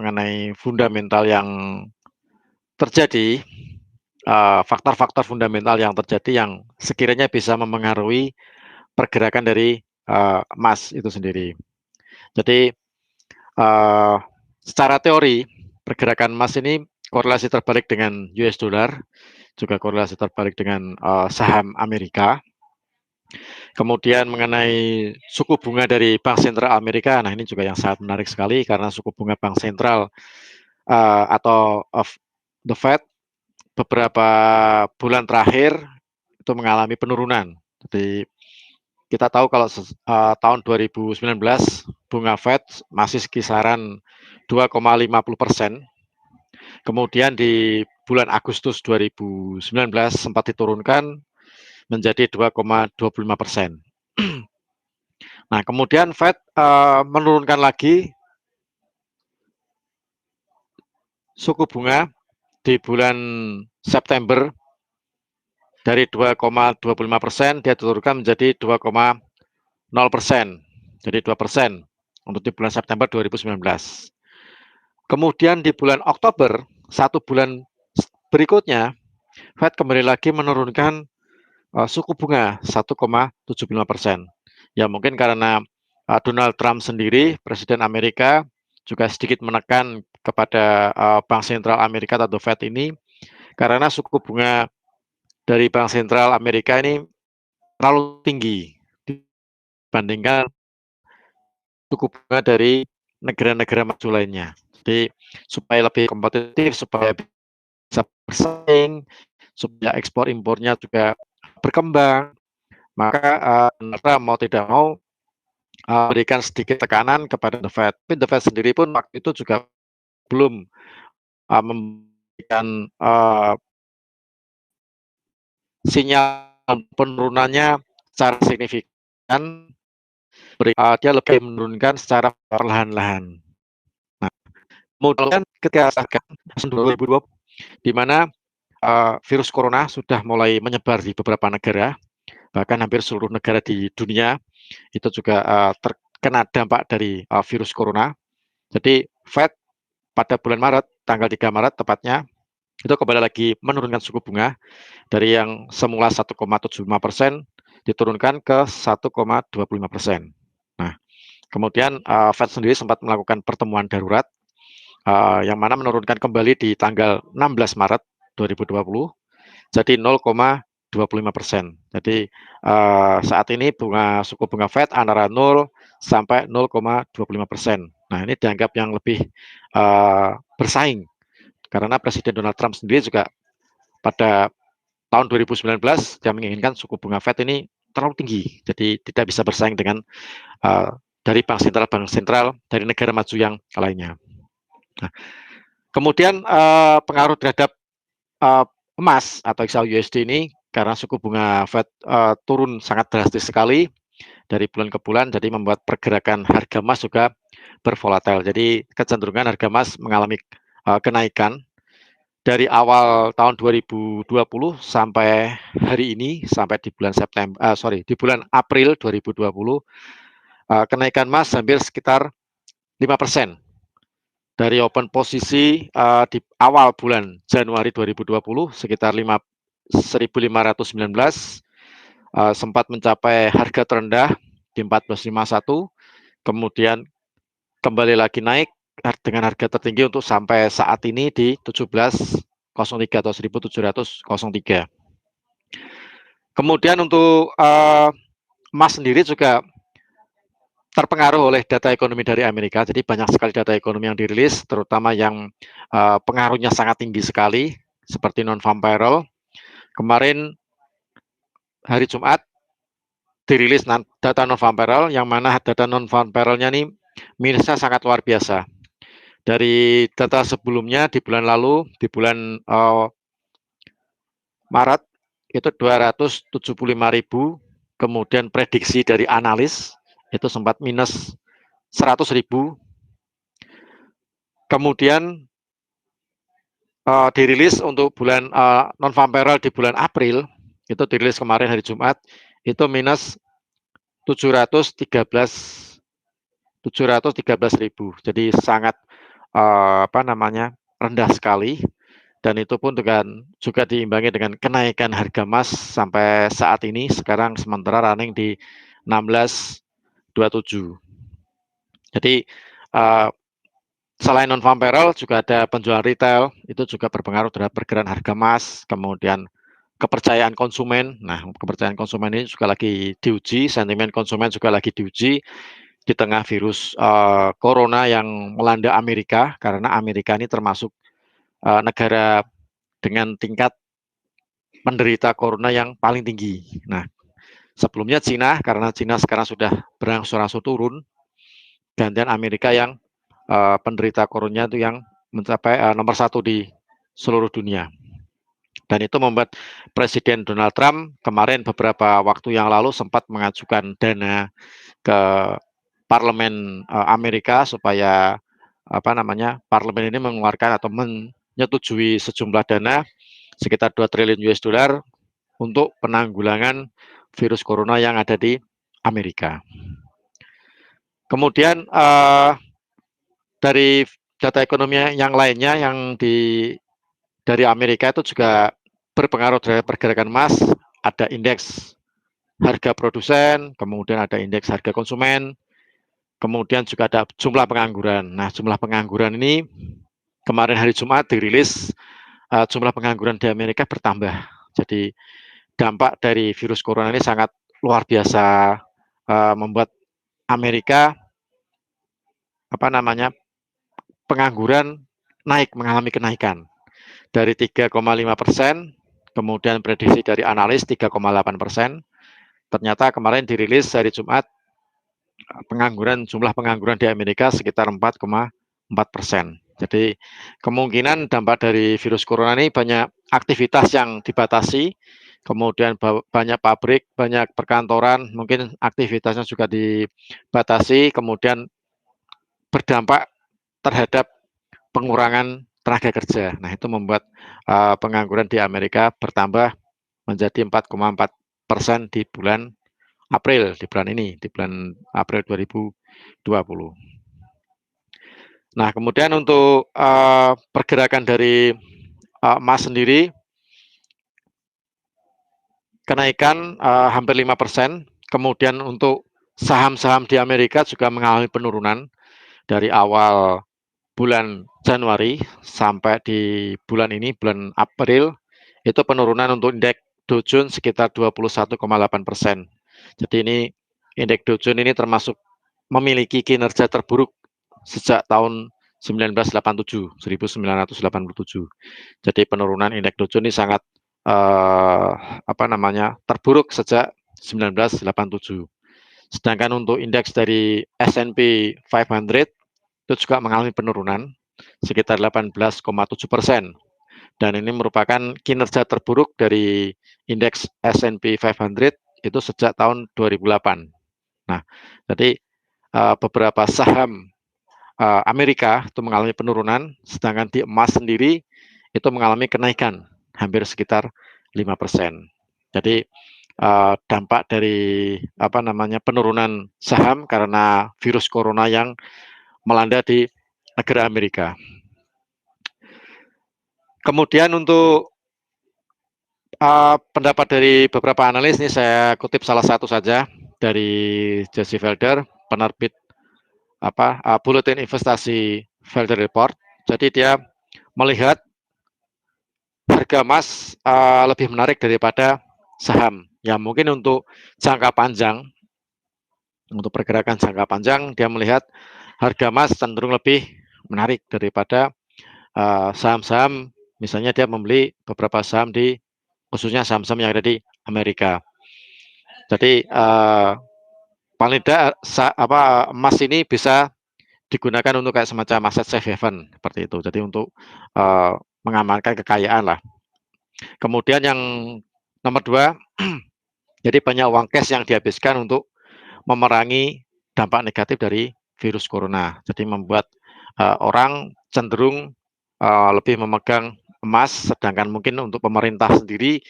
mengenai fundamental yang terjadi, faktor-faktor fundamental yang terjadi yang sekiranya bisa memengaruhi pergerakan dari emas itu sendiri. Jadi secara teori pergerakan emas ini korelasi terbalik dengan US dollar, juga korelasi terbalik dengan saham Amerika. Kemudian mengenai suku bunga dari Bank Sentral Amerika, nah ini juga yang sangat menarik sekali karena suku bunga Bank Sentral atau of the Fed beberapa bulan terakhir itu mengalami penurunan. Jadi kita tahu kalau tahun 2019 bunga Fed masih kisaran 2,50%. Kemudian di bulan Agustus 2019 sempat diturunkan menjadi 2,25%. Nah, kemudian Fed menurunkan lagi suku bunga di bulan September dari 2,25% dia diturunkan menjadi 2,0%. Jadi 2% untuk di bulan September 2019. Kemudian di bulan Oktober, satu bulan berikutnya, Fed kembali lagi menurunkan suku bunga 1,75%. Ya mungkin karena Donald Trump sendiri, Presiden Amerika, juga sedikit menekan kepada Bank Sentral Amerika atau Fed ini, karena suku bunga dari Bank Sentral Amerika ini terlalu tinggi dibandingkan suku bunga dari negara-negara maju lainnya. Jadi supaya lebih kompetitif, supaya bisa bersaing, supaya ekspor impornya juga berkembang, maka Trump mau tidak mau berikan sedikit tekanan kepada The Fed. Tapi The Fed sendiri pun waktu itu juga belum memberikan sinyal penurunannya secara signifikan. Dia lebih menurunkan secara perlahan-lahan. Nah, kemudian ketika 2020, di mana virus corona sudah mulai menyebar di beberapa negara, bahkan hampir seluruh negara di dunia itu juga terkena dampak dari virus corona. Jadi Fed pada bulan Maret, tanggal 3 Maret tepatnya, itu kembali lagi menurunkan suku bunga dari yang semula 1,75% diturunkan ke 1,25%. Nah, kemudian Fed sendiri sempat melakukan pertemuan darurat yang mana menurunkan kembali di tanggal 16 Maret 2020 jadi 0,25%. Jadi saat ini suku bunga Fed antara 0 sampai 0,25%. Nah, ini dianggap yang lebih bersaing karena Presiden Donald Trump sendiri juga pada tahun 2019 dia menginginkan suku bunga Fed ini terlalu tinggi, jadi tidak bisa bersaing dengan dari bank sentral dari negara maju yang lainnya. Nah, kemudian pengaruh terhadap emas atau XAUUSD ini karena suku bunga Fed turun sangat drastis sekali dari bulan ke bulan, jadi membuat pergerakan harga emas juga bervolatil. Jadi kecenderungan harga emas mengalami kenaikan dari awal tahun 2020 sampai hari ini, sampai di bulan di bulan April 2020, kenaikan emas hampir sekitar 5%. Dari open posisi di awal bulan Januari 2020 sekitar 1.519 sempat mencapai harga terendah di 1451, kemudian kembali lagi naik dengan harga tertinggi untuk sampai saat ini di 1703 atau 1703. Kemudian untuk emas sendiri juga terpengaruh oleh data ekonomi dari Amerika. Jadi banyak sekali data ekonomi yang dirilis, terutama yang pengaruhnya sangat tinggi sekali, seperti non-farm payroll. Kemarin hari Jumat dirilis data non-farm payroll, yang mana data non-farm payroll-nya ini minusnya sangat luar biasa. Dari data sebelumnya di bulan lalu, di bulan Maret, itu 275.000, kemudian prediksi dari analis, itu sempat minus 100.000. Kemudian dirilis untuk bulan non-farm payroll di bulan April, itu dirilis kemarin hari Jumat, itu minus 713.000. Jadi sangat apa namanya, rendah sekali dan itu pun juga diimbangi dengan kenaikan harga emas sampai saat ini sekarang sementara running di 16,27. Jadi, eee, selain non-farm payroll juga ada penjualan retail, itu juga berpengaruh terhadap pergerakan harga emas, kemudian kepercayaan konsumen. Nah, kepercayaan konsumen ini juga lagi diuji, sentimen konsumen juga lagi diuji di tengah virus, corona yang melanda Amerika, karena Amerika ini termasuk, negara dengan tingkat penderita corona yang paling tinggi. Nah, sebelumnya Cina, karena Cina sekarang sudah berangsur-angsur turun, gantian Amerika yang penderita corona itu yang mencapai nomor 1 di seluruh dunia. Dan itu membuat Presiden Donald Trump kemarin beberapa waktu yang lalu sempat mengajukan dana ke parlemen Amerika supaya apa namanya parlemen ini mengeluarkan atau menyetujui sejumlah dana sekitar 2 triliun US dollar untuk penanggulangan virus corona yang ada di Amerika. Kemudian dari data ekonomi yang lainnya yang dari Amerika itu juga berpengaruh terhadap pergerakan emas, ada indeks harga produsen, kemudian ada indeks harga konsumen, kemudian juga ada jumlah pengangguran. Nah, jumlah pengangguran ini kemarin hari Jumat dirilis jumlah pengangguran di Amerika bertambah. Jadi dampak dari virus corona ini sangat luar biasa membuat Amerika apa namanya pengangguran mengalami kenaikan dari 3,5%, kemudian prediksi dari analis 3,8%. Ternyata kemarin dirilis hari Jumat jumlah pengangguran di Amerika sekitar 4,4%. Jadi kemungkinan dampak dari virus corona ini banyak aktivitas yang dibatasi, kemudian banyak pabrik, banyak perkantoran, mungkin aktivitasnya juga dibatasi, kemudian berdampak terhadap pengurangan tenaga kerja. Nah, itu membuat pengangguran di Amerika bertambah menjadi 4,4% di bulan April, di bulan April 2020. Nah, kemudian untuk pergerakan dari emas sendiri, kenaikan hampir 5%. Kemudian untuk saham-saham di Amerika juga mengalami penurunan dari awal bulan Januari sampai di bulan ini, bulan April, itu penurunan untuk indeks Dow Jones sekitar 21,8%. Jadi ini indeks Dow Jones ini termasuk memiliki kinerja terburuk sejak tahun 1987. Jadi penurunan indeks Dow Jones ini sangat terburuk sejak 1987. Sedangkan untuk indeks dari S&P 500 itu juga mengalami penurunan sekitar 18,7%. Dan ini merupakan kinerja terburuk dari indeks S&P 500 itu sejak tahun 2008. Nah, jadi beberapa saham Amerika itu mengalami penurunan, sedangkan di emas sendiri itu mengalami kenaikan hampir sekitar 5%. Jadi dampak dari penurunan saham karena virus corona yang melanda di negara Amerika. Kemudian untuk pendapat dari beberapa analis, ini saya kutip salah satu saja dari Jesse Felder, penerbit Bulletin Investasi Felder Report. Jadi dia melihat harga emas lebih menarik daripada saham. Ya mungkin untuk jangka panjang, untuk pergerakan jangka panjang, dia melihat harga emas cenderung lebih menarik daripada saham-saham. Misalnya dia membeli beberapa saham khususnya saham-saham yang ada di Amerika. Jadi paling tidak emas ini bisa digunakan untuk kayak semacam aset safe haven seperti itu. Jadi untuk mengamankan kekayaan lah. Kemudian yang nomor 2, jadi banyak uang cash yang dihabiskan untuk memerangi dampak negatif dari virus corona. Jadi membuat orang cenderung lebih memegang emas, sedangkan mungkin untuk pemerintah sendiri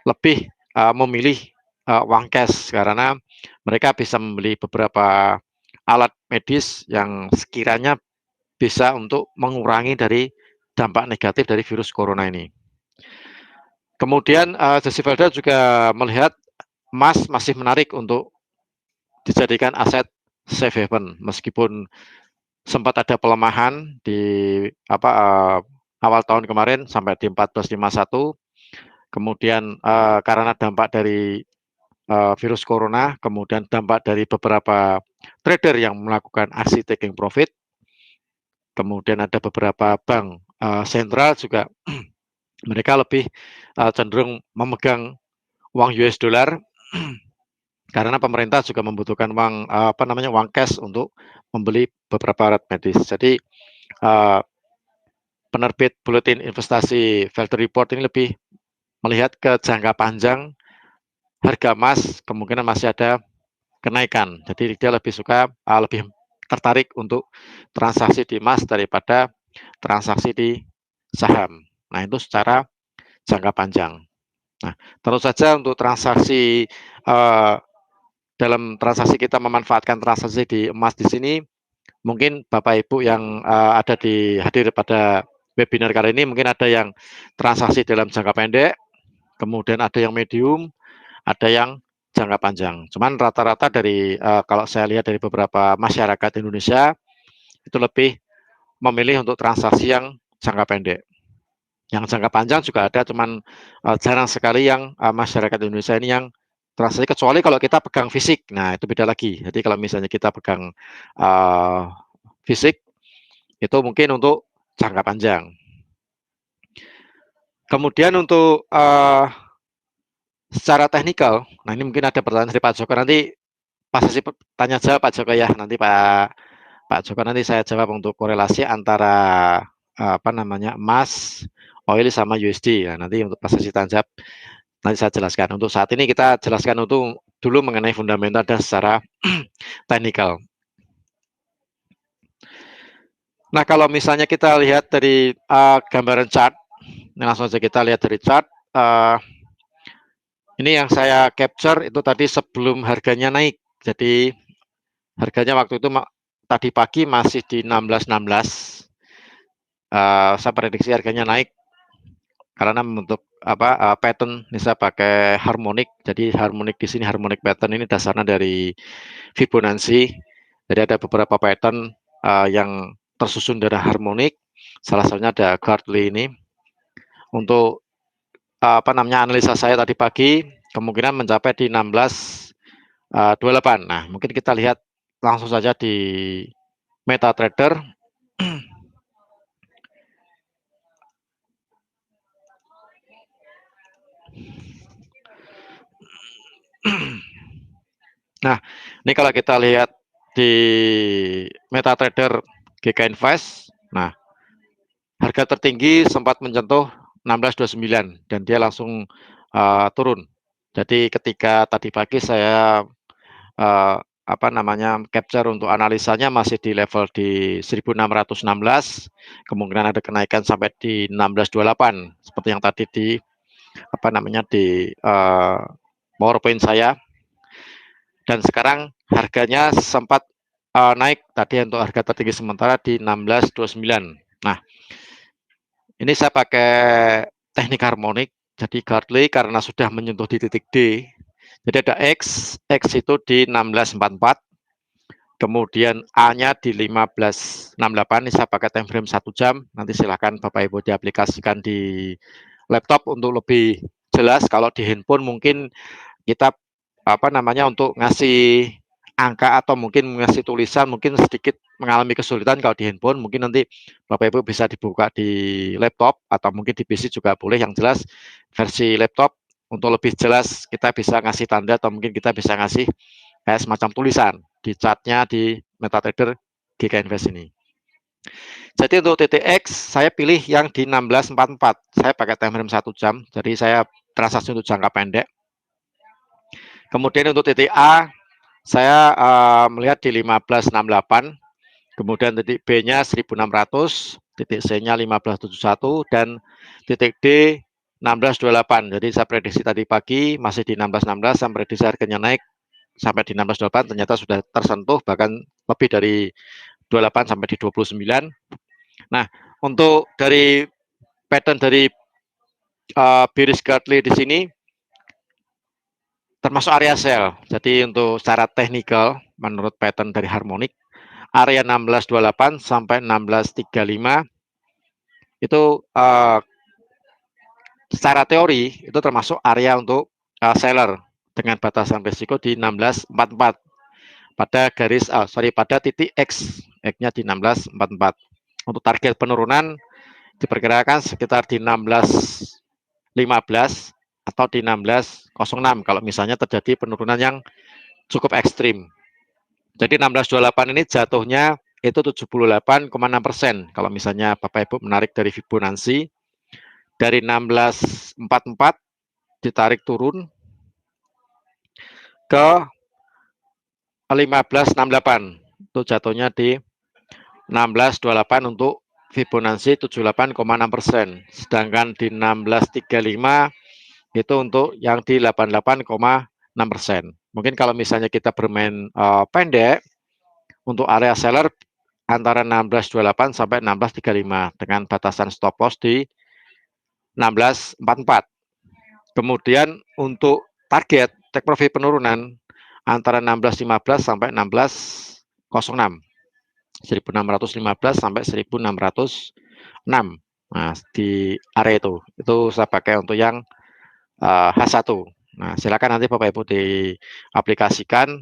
lebih memilih uang cash karena mereka bisa membeli beberapa alat medis yang sekiranya bisa untuk mengurangi dari dampak negatif dari virus corona ini. Kemudian Jesse Felder juga melihat emas masih menarik untuk dijadikan aset safe haven meskipun sempat ada pelemahan di awal tahun kemarin sampai di 1451. Kemudian karena dampak dari virus corona, kemudian dampak dari beberapa trader yang melakukan aksi taking profit, kemudian ada beberapa bank sentral juga mereka lebih cenderung memegang uang US dollar karena pemerintah juga membutuhkan uang cash untuk membeli beberapa alat medis. Jadi penerbit buletin investasi Felder Report ini lebih melihat ke jangka panjang harga emas kemungkinan masih ada kenaikan. Jadi dia lebih suka lebih tertarik untuk transaksi di emas daripada transaksi di saham. Nah, itu secara jangka panjang. Nah, tentu saja untuk transaksi dalam transaksi kita memanfaatkan transaksi di emas di sini, mungkin Bapak Ibu yang ada di hadir pada webinar kali ini mungkin ada yang transaksi dalam jangka pendek, kemudian ada yang medium, ada yang jangka panjang. Cuman rata-rata dari kalau saya lihat dari beberapa masyarakat Indonesia itu lebih memilih untuk transaksi yang jangka pendek. Yang jangka panjang juga ada, cuman jarang sekali yang masyarakat Indonesia ini yang transaksi kecuali kalau kita pegang fisik. Nah, itu beda lagi. Jadi kalau misalnya kita pegang fisik itu mungkin untuk jangka panjang. Kemudian untuk secara teknikal, nah ini mungkin ada pertanyaan dari Pak Joko, nanti pas sesi tanya jawab Pak Joko ya, nanti Pak Joko nanti saya jawab untuk korelasi antara emas, oil sama USD. Ya, nanti untuk pas sesi tanya jawab nanti saya jelaskan. Untuk saat ini kita jelaskan untuk dulu mengenai fundamental dan secara teknikal. Nah, kalau misalnya kita lihat dari gambaran chart, ini langsung saja kita lihat dari chart. Ini yang saya capture itu tadi sebelum harganya naik. Jadi harganya waktu itu tadi pagi masih di 16.16. Saya prediksi harganya naik karena membentuk pattern. Ini saya pakai harmonik. Jadi harmonik di sini harmonik pattern ini dasarnya dari Fibonacci. Jadi ada beberapa pattern yang tersusun dari harmonik. Salah satunya ada Gartley ini. Untuk analisa saya tadi pagi kemungkinan mencapai di 16.28. Nah, mungkin kita lihat langsung saja di MetaTrader. Nah, ini kalau kita lihat di MetaTrader GK Invest, nah harga tertinggi sempat menyentuh 16.29 dan dia langsung turun. Jadi ketika tadi pagi saya capture untuk analisanya masih di level di 1616, kemungkinan ada kenaikan sampai di 1628 seperti yang tadi di PowerPoint saya. Dan sekarang harganya sempat naik tadi untuk harga tertinggi sementara di 1629. Nah, ini saya pakai teknik harmonik. Jadi Gartley karena sudah menyentuh di titik D. Jadi ada X itu di 1644. Kemudian A-nya di 1568. Ini saya pakai time frame 1 jam. Nanti silakan Bapak Ibu diaplikasikan di laptop untuk lebih jelas. Kalau di handphone mungkin kita untuk ngasih angka atau mungkin ngasih tulisan mungkin sedikit mengalami kesulitan kalau di handphone. Mungkin nanti Bapak Ibu bisa dibuka di laptop atau mungkin di PC juga boleh. Yang jelas versi laptop untuk lebih jelas kita bisa ngasih tanda atau mungkin kita bisa ngasih kayak semacam tulisan di chartnya di MetaTrader GK Invest ini. Jadi untuk TTX saya pilih yang di 1644. Saya pakai time frame 1 jam. Jadi saya transaksi untuk jangka pendek. Kemudian untuk TTA saya melihat di 1568, kemudian titik B-nya 1600, titik C-nya 1571, dan titik D 1628. Jadi saya prediksi tadi pagi masih di 1616, saya prediksi harganya naik sampai di 1628, ternyata sudah tersentuh bahkan lebih dari 28 sampai di 29. Nah, untuk dari pattern dari bearish Gartley di sini termasuk area sell. Jadi untuk secara teknikal menurut pattern dari harmonik, area 1628 sampai 1635 itu secara teori itu termasuk area untuk seller dengan batasan risiko di 1644 pada garis pada titik X-nya di 1644. Untuk target penurunan diperkirakan sekitar di 1615 atau di 1606 kalau misalnya terjadi penurunan yang cukup ekstrim. Jadi 1628 ini jatuhnya itu 78,6% kalau misalnya Bapak Ibu menarik dari Fibonacci dari 1644 ditarik turun ke 1568 itu jatuhnya di 1628 untuk Fibonacci 78,6%, sedangkan di 1635 itu untuk yang di 88,6%. Mungkin kalau misalnya kita bermain pendek untuk area seller antara 1628 sampai 1635 dengan batasan stop loss di 1644. Kemudian untuk target take profit penurunan antara 1615 sampai 1606. 1615 sampai 1606. Nah, di area itu saya pakai untuk yang H1. Nah, silakan nanti Bapak Ibu diaplikasikan.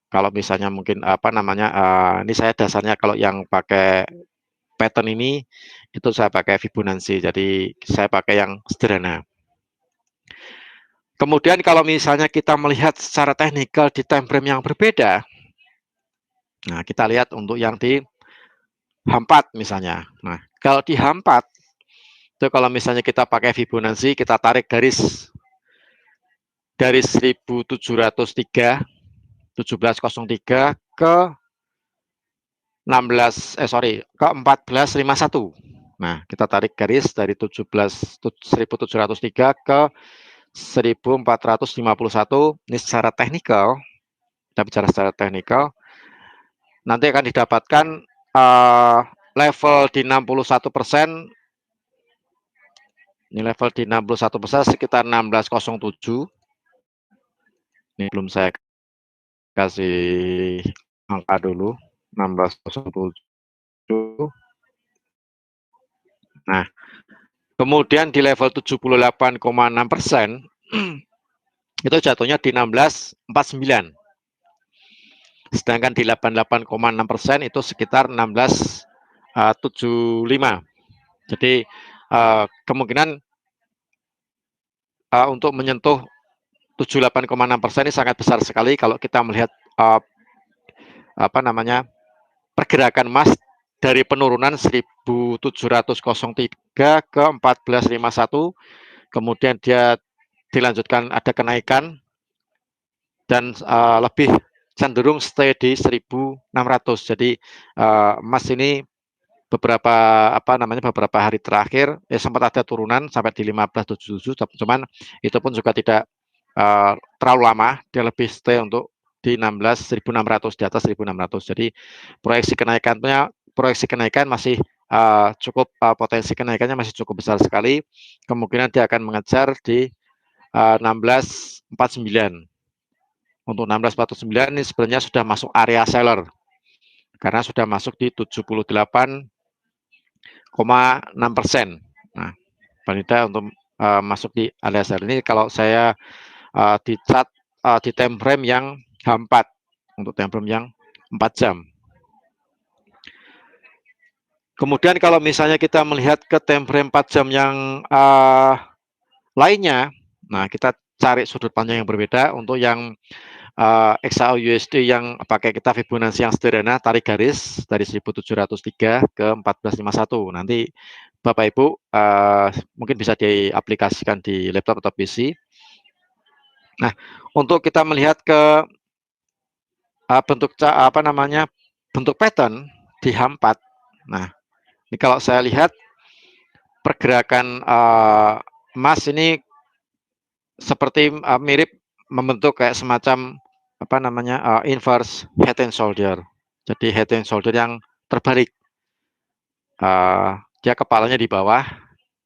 Kalau misalnya mungkin ini saya dasarnya kalau yang pakai pattern ini itu saya pakai Fibonacci. Jadi saya pakai yang sederhana. Kemudian kalau misalnya kita melihat secara teknikal di time frame yang berbeda, nah kita lihat untuk yang di H4 misalnya. Nah, kalau di H4 itu kalau misalnya kita pakai Fibonacci, kita tarik garis 1703 1703 ke 1451. Nah, kita tarik garis dari 1703 ke 1451. Ini secara teknikal, kita bicara secara teknikal, nanti akan didapatkan level di 61%. Ini level di 61% sekitar 1607. Ini belum saya kasih angka dulu, 1607. Nah, kemudian di level 78,6% itu jatuhnya di 1649. Sedangkan di 88,6% itu sekitar 1675. Jadi kemungkinan untuk menyentuh 78,6% ini sangat besar sekali kalau kita melihat pergerakan emas dari penurunan 1703 ke 1451, kemudian dia dilanjutkan ada kenaikan dan lebih cenderung stay di 1600. Jadi emas ini beberapa hari terakhir sempat ada turunan sampai di 1577, cuman itu pun juga tidak terlalu lama, dia lebih stay untuk di 16.600, di atas 1600. Jadi proyeksi kenaikan masih cukup potensi kenaikannya masih cukup besar sekali. Kemungkinan dia akan mengejar di 1649. Untuk 1649 ini sebenarnya sudah masuk area seller karena sudah masuk di 78,6%. Nah, Panida untuk masuk di area seller ini kalau saya di chart di time frame yang H4 untuk time frame yang 4 jam. Kemudian kalau misalnya kita melihat ke time frame 4 jam yang lainnya, nah kita cari sudut pandang yang berbeda untuk yang XAU USD yang pakai kita Fibonacci yang sederhana, tarik garis dari 1703 ke 1451. Nanti Bapak Ibu mungkin bisa diaplikasikan di laptop atau PC. Nah, untuk kita melihat ke bentuk pattern di H4. Nah, ini kalau saya lihat pergerakan emas ini seperti mirip membentuk kayak semacam inverse head and shoulder. Jadi head and shoulder yang terbalik. Dia kepalanya di bawah,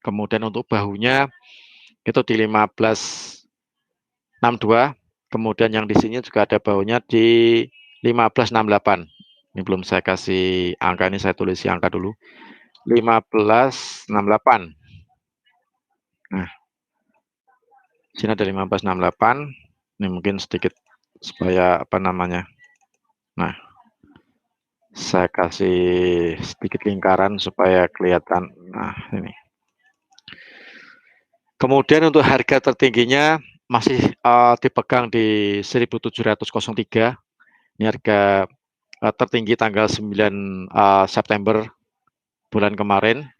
kemudian untuk bahunya itu di 1562, kemudian yang di sini juga ada bahunya di 1568. Ini belum saya kasih angka, ini saya tulis angka dulu. 1568. Nah, sini ada 1568. Ini mungkin sedikit supaya apa namanya. Nah, saya kasih sedikit lingkaran supaya kelihatan. Nah, ini. Kemudian untuk harga tertingginya masih dipegang di 1703. Ini harga tertinggi tanggal 9 September bulan kemarin,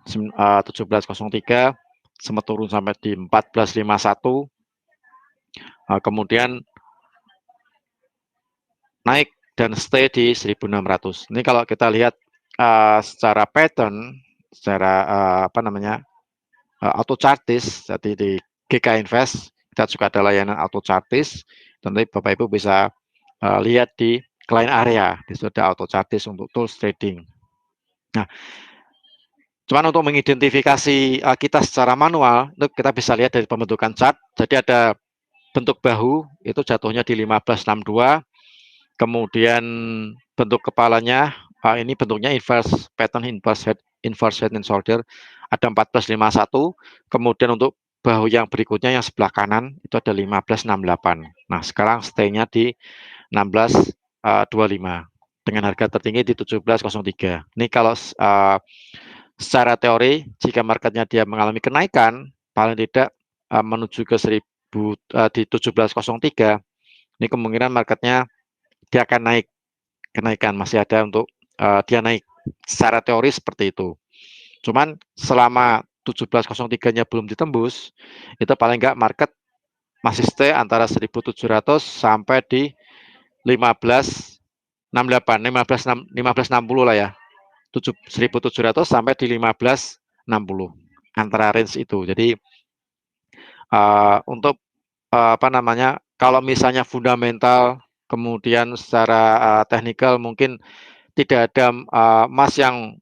1703, sempat turun sampai di 1451. Kemudian naik dan stay di 1600. Ini kalau kita lihat secara pattern, secara apa namanya, auto chartis, jadi di GK Invest kita juga ada layanan auto chartis. Nanti Bapak Ibu bisa lihat di client area, di situ ada auto chartis untuk tools trading. Nah, cuman untuk mengidentifikasi kita secara manual, itu kita bisa lihat dari pembentukan chart. Jadi ada bentuk bahu itu jatuhnya di 1562. Kemudian bentuk kepalanya ini bentuknya inverse pattern, inverse head and shoulder, ada 1451. Kemudian untuk bahu yang berikutnya yang sebelah kanan itu ada 1568. Nah, sekarang stay-nya di 1625 dengan harga tertinggi di 1703. Ini kalau secara teori jika marketnya dia mengalami kenaikan paling tidak menuju ke 1000 di 1703, ini kemungkinan marketnya dia akan naik, kenaikan masih ada untuk dia naik. Secara teori seperti itu. Cuman selama 1703-nya belum ditembus, itu paling enggak market masih stay antara 1700 sampai di 1568, 1560 lah ya. 1700 sampai di 1560 antara range itu. Jadi untuk apa namanya, kalau misalnya fundamental kemudian secara technical mungkin tidak ada emas yang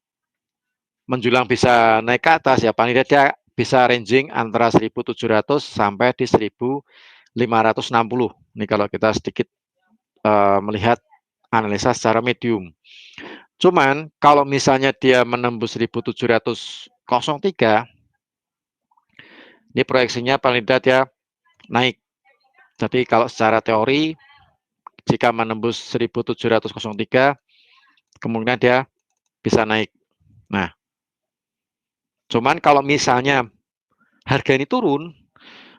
menjulang bisa naik ke atas, ya paling tidak dia bisa ranging antara 1700 sampai di 1560. Ini kalau kita sedikit melihat analisa secara medium. Cuman kalau misalnya dia menembus 1703, ini proyeksinya paling tidak dia naik. Jadi kalau secara teori jika menembus 1703, kemungkinan dia bisa naik. Nah, cuman kalau misalnya harga ini turun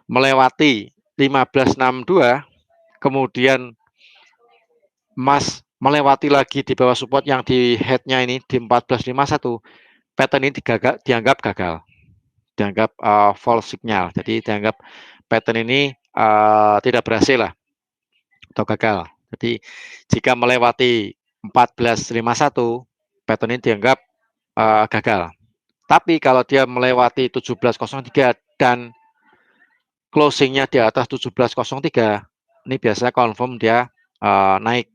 melewati 1562, kemudian emas melewati lagi di bawah support yang di head-nya ini di 1451, pattern ini dianggap gagal, dianggap false signal. Jadi dianggap pattern ini tidak berhasil lah atau gagal. Jadi jika melewati 1451, pattern ini dianggap gagal. Tapi kalau dia melewati 1703 dan closingnya di atas 1703, ini biasanya confirm dia naik.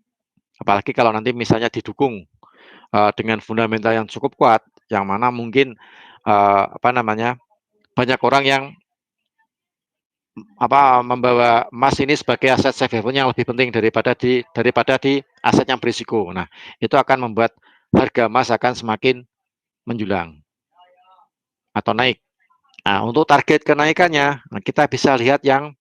Apalagi kalau nanti misalnya didukung dengan fundamental yang cukup kuat, yang mana mungkin apa namanya, banyak orang yang membawa emas ini sebagai aset safe haven yang lebih penting daripada di aset yang berisiko. Nah, itu akan membuat harga emas akan semakin menjulang atau naik. Nah, untuk target kenaikannya, kita bisa lihat yang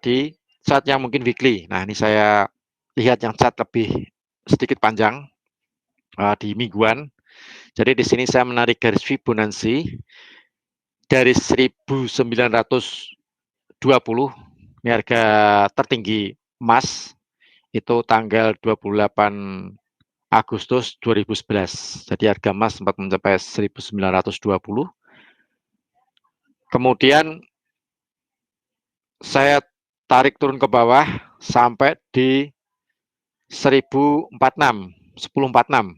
di chart yang mungkin weekly. Nah, ini saya lihat yang chart lebih sedikit panjang di mingguan. Jadi di sini saya menarik garis Fibonacci dari 1920. Ini harga tertinggi emas itu tanggal 28 Agustus 2011. Jadi harga emas sempat mencapai 1920. Kemudian saya tarik turun ke bawah sampai di 1046, 1046.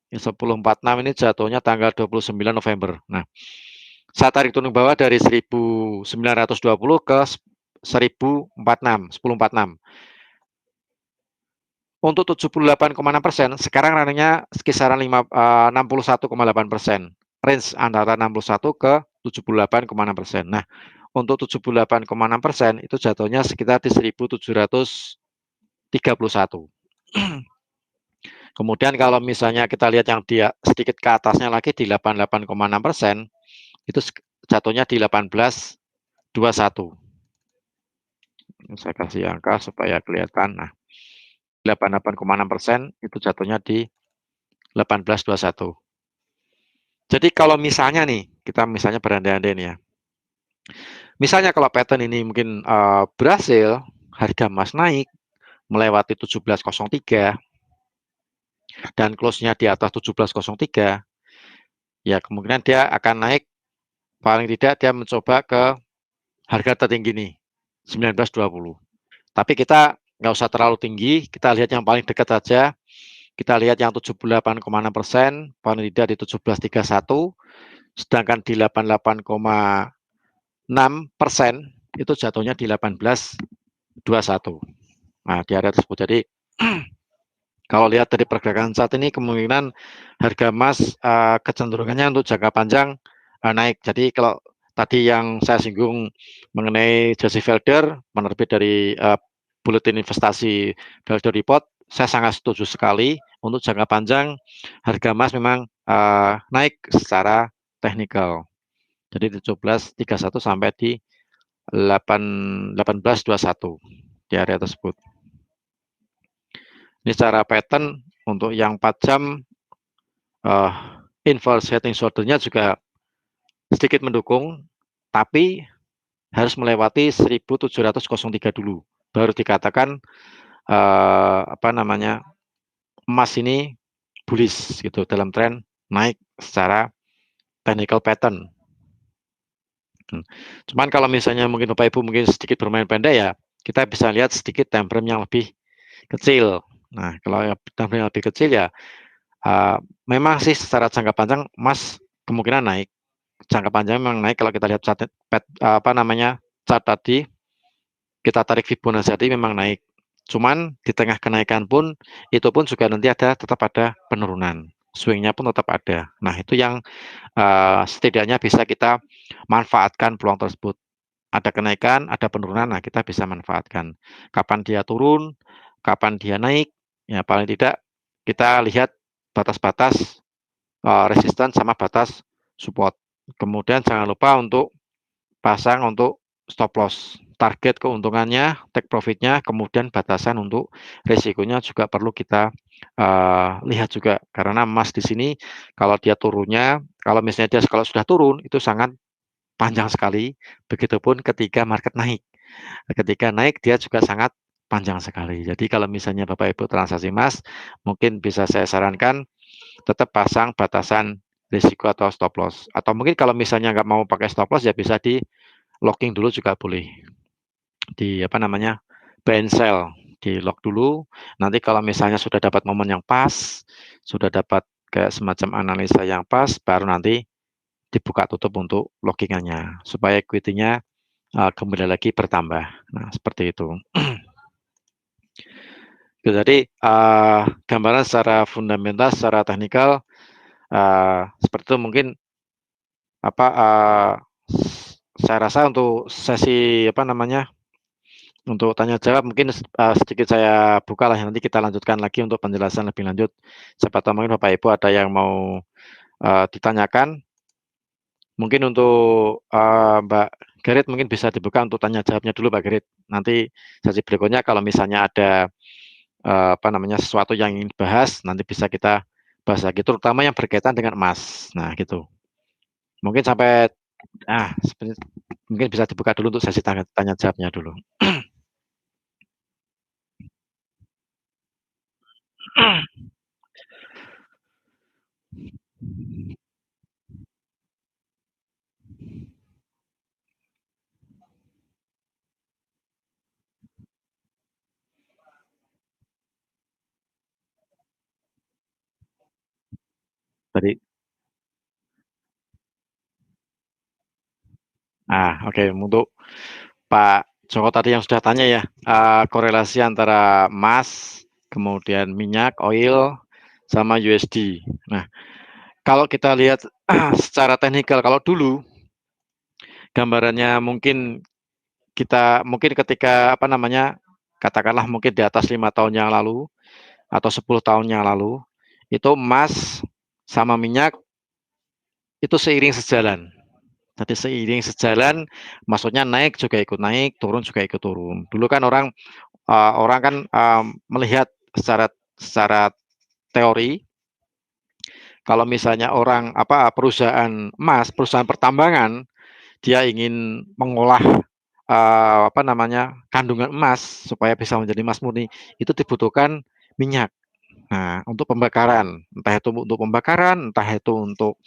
1046 ini jatuhnya tanggal 29 November. Nah, saya tarik turun ke bawah dari 1920 ke 1046, 1046. Untuk 78,6%, sekarang runningnya kisaran 61,8%. Range antara 61 ke 78,6%. Nah, untuk 78,6% itu jatuhnya sekitar di 1731. Kemudian kalau misalnya kita lihat yang dia sedikit ke atasnya lagi di 88,6%, itu jatuhnya di 1821. Saya kasih angka supaya kelihatan. Nah, 88,6% itu jatuhnya di 1821. Jadi kalau misalnya nih, kita misalnya berandai-andai nih ya. Misalnya kalau pattern ini mungkin berhasil, harga emas naik melewati 1703 dan close-nya di atas 1703, ya kemungkinan dia akan naik, paling tidak dia mencoba ke harga tertinggi nih, 1920. Tapi kita nggak usah terlalu tinggi, kita lihat yang paling dekat saja. Kita lihat yang 78,6%, paling tidak di 1731, sedangkan di 88,6% itu jatuhnya di 1821. Nah, di area tersebut. Jadi kalau lihat dari pergerakan saat ini, kemungkinan harga emas kecenderungannya untuk jangka panjang naik. Jadi kalau tadi yang saya singgung mengenai Jesse Felder, penerbit dari Bulletin Investasi Felder Report, saya sangat setuju sekali. Untuk jangka panjang, harga emas memang naik secara teknikal. Jadi 1731 sampai di 1821 di area tersebut. Ini secara pattern untuk yang 4 jam inverse head and shoulder-nya juga sedikit mendukung, tapi harus melewati 1703 dulu, baru dikatakan apa namanya, emas ini bullish gitu dalam tren naik secara technical pattern. Cuman kalau misalnya mungkin Bapak Ibu mungkin sedikit bermain pendek ya, kita bisa lihat sedikit time frame yang lebih kecil. Nah, kalau time frame yang lebih kecil ya memang sih secara jangka panjang emas kemungkinan naik. Jangka panjang memang naik kalau kita lihat chart, apa namanya, chart tadi, kita tarik Fibonacci tadi memang naik. Cuman di tengah kenaikan pun itu pun juga nanti tetap ada penurunan. Swingnya pun tetap ada. Nah, itu yang setidaknya bisa kita manfaatkan peluang tersebut. Ada kenaikan, ada penurunan, nah kita bisa manfaatkan. Kapan dia turun, kapan dia naik, ya paling tidak kita lihat batas-batas resisten sama batas support. Kemudian jangan lupa untuk pasang untuk stop loss. Target keuntungannya, take profitnya, kemudian batasan untuk risikonya juga perlu kita lihat juga. Karena emas di sini kalau dia turunnya, kalau misalnya dia kalau sudah turun itu sangat panjang sekali. Begitupun ketika market naik. Ketika naik dia juga sangat panjang sekali. Jadi kalau misalnya Bapak Ibu transaksi emas, mungkin bisa saya sarankan tetap pasang batasan risiko atau stop loss. Atau mungkin kalau misalnya nggak mau pakai stop loss ya bisa di locking dulu juga boleh. Di apa namanya, buy and sell, di lock dulu. Nanti kalau misalnya sudah dapat momen yang pas, sudah dapat kayak semacam analisa yang pas, baru nanti dibuka tutup untuk lockingannya supaya equity-nya kembali lagi bertambah. Nah, seperti itu. Jadi gambaran secara fundamental, secara teknikal seperti itu mungkin apa saya rasa untuk sesi apa namanya untuk tanya jawab mungkin sedikit saya buka lah nanti kita lanjutkan lagi untuk penjelasan lebih lanjut. Siapa tahu mungkin Bapak Ibu ada yang mau ditanyakan. Mungkin untuk Mbak Gerit mungkin bisa dibuka untuk tanya jawabnya dulu Mbak Gerit. Nanti sesi berikutnya kalau misalnya ada apa namanya sesuatu yang ingin dibahas nanti bisa kita bahas lagi terutama yang berkaitan dengan emas. Nah, gitu. Mungkin sampai mungkin bisa dibuka dulu untuk sesi tanya jawabnya dulu. Tadi oke untuk Pak Joko tadi yang sudah tanya ya, korelasi antara emas kemudian minyak, oil, sama USD. Nah, kalau kita lihat secara teknikal, kalau dulu gambarannya mungkin ketika apa namanya, katakanlah mungkin di atas 5 tahun yang lalu atau 10 tahun yang lalu, itu emas sama minyak itu seiring sejalan. Jadi seiring sejalan, maksudnya naik juga ikut naik, turun juga ikut turun. Dulu kan orang kan melihat secara secara teori, kalau misalnya perusahaan emas, perusahaan pertambangan, dia ingin mengolah apa namanya, kandungan emas supaya bisa menjadi emas murni, itu dibutuhkan minyak. Nah, untuk pembakaran, entah itu untuk pembakaran, entah itu untuk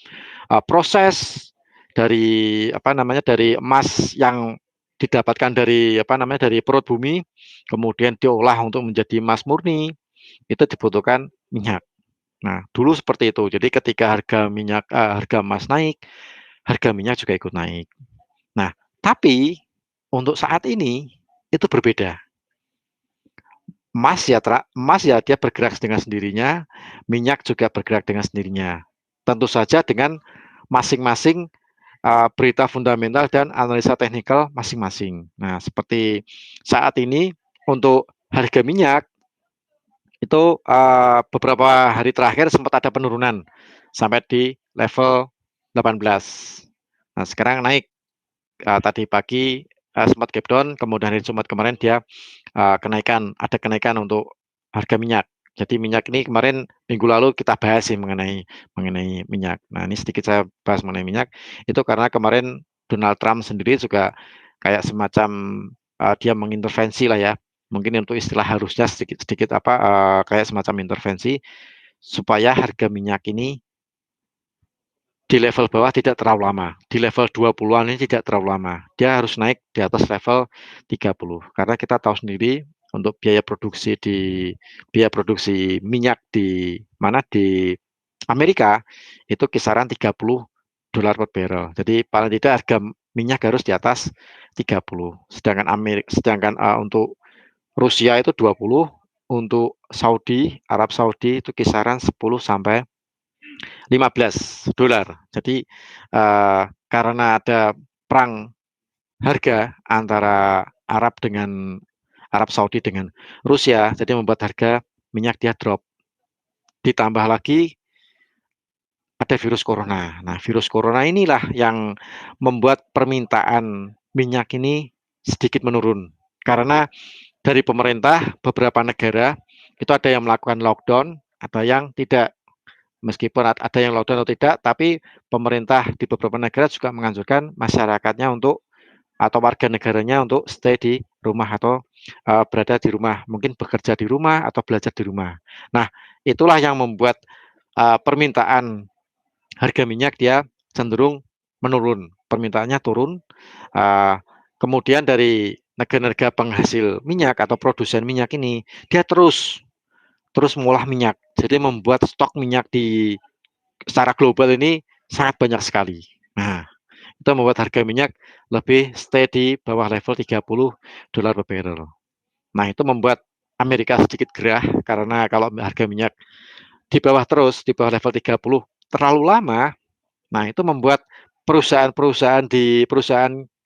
proses dari apa namanya, dari emas yang didapatkan dari apa namanya, dari perut bumi, kemudian diolah untuk menjadi emas murni, itu dibutuhkan minyak. Nah, dulu seperti itu. Jadi ketika harga emas naik, harga minyak juga ikut naik. Nah, tapi untuk saat ini itu berbeda. Emas ya dia bergerak dengan sendirinya, minyak juga bergerak dengan sendirinya. Tentu saja dengan masing-masing berita fundamental dan analisa teknikal masing-masing. Nah, seperti saat ini untuk harga minyak itu beberapa hari terakhir sempat ada penurunan sampai di level 18. Nah, sekarang naik tadi pagi sempat gap down, kemudian hari Jumat kemarin dia ada kenaikan untuk harga minyak. Jadi minyak ini kemarin minggu lalu kita bahas sih mengenai minyak. Nah, ini sedikit saya bahas mengenai minyak. Itu karena kemarin Donald Trump sendiri juga kayak semacam dia mengintervensi lah ya. Mungkin untuk istilah harusnya sedikit-sedikit kayak semacam intervensi supaya harga minyak ini di level bawah tidak terlalu lama. Di level 20-an ini tidak terlalu lama. Dia harus naik di atas level 30. Karena kita tahu sendiri untuk biaya produksi minyak di mana di Amerika itu kisaran 30 dolar per barrel. Jadi paling tidak harga minyak harus di atas 30. Sedangkan untuk Rusia itu 20, untuk Arab Saudi itu kisaran 10 sampai 15 dolar. Jadi karena ada perang harga antara Arab Saudi dengan Rusia, jadi membuat harga minyak dia drop. Ditambah lagi ada virus corona. Nah, virus corona inilah yang membuat permintaan minyak ini sedikit menurun. Karena dari pemerintah beberapa negara itu ada yang melakukan lockdown, ada yang tidak. Meskipun ada yang lockdown atau tidak, tapi pemerintah di beberapa negara juga menganjurkan masyarakatnya atau warga negaranya untuk stay di rumah atau berada di rumah, mungkin bekerja di rumah atau belajar di rumah. Nah, itulah yang membuat permintaan harga minyak dia cenderung menurun, permintaannya turun. Kemudian dari negara-negara penghasil minyak atau produsen minyak ini, dia terus terus mengolah minyak. Jadi membuat stok minyak secara global ini sangat banyak sekali. Nah, itu membuat harga minyak lebih stay di bawah level 30 dolar per barrel. Nah, itu membuat Amerika sedikit gerah karena kalau harga minyak di bawah level 30 terlalu lama, nah itu membuat perusahaan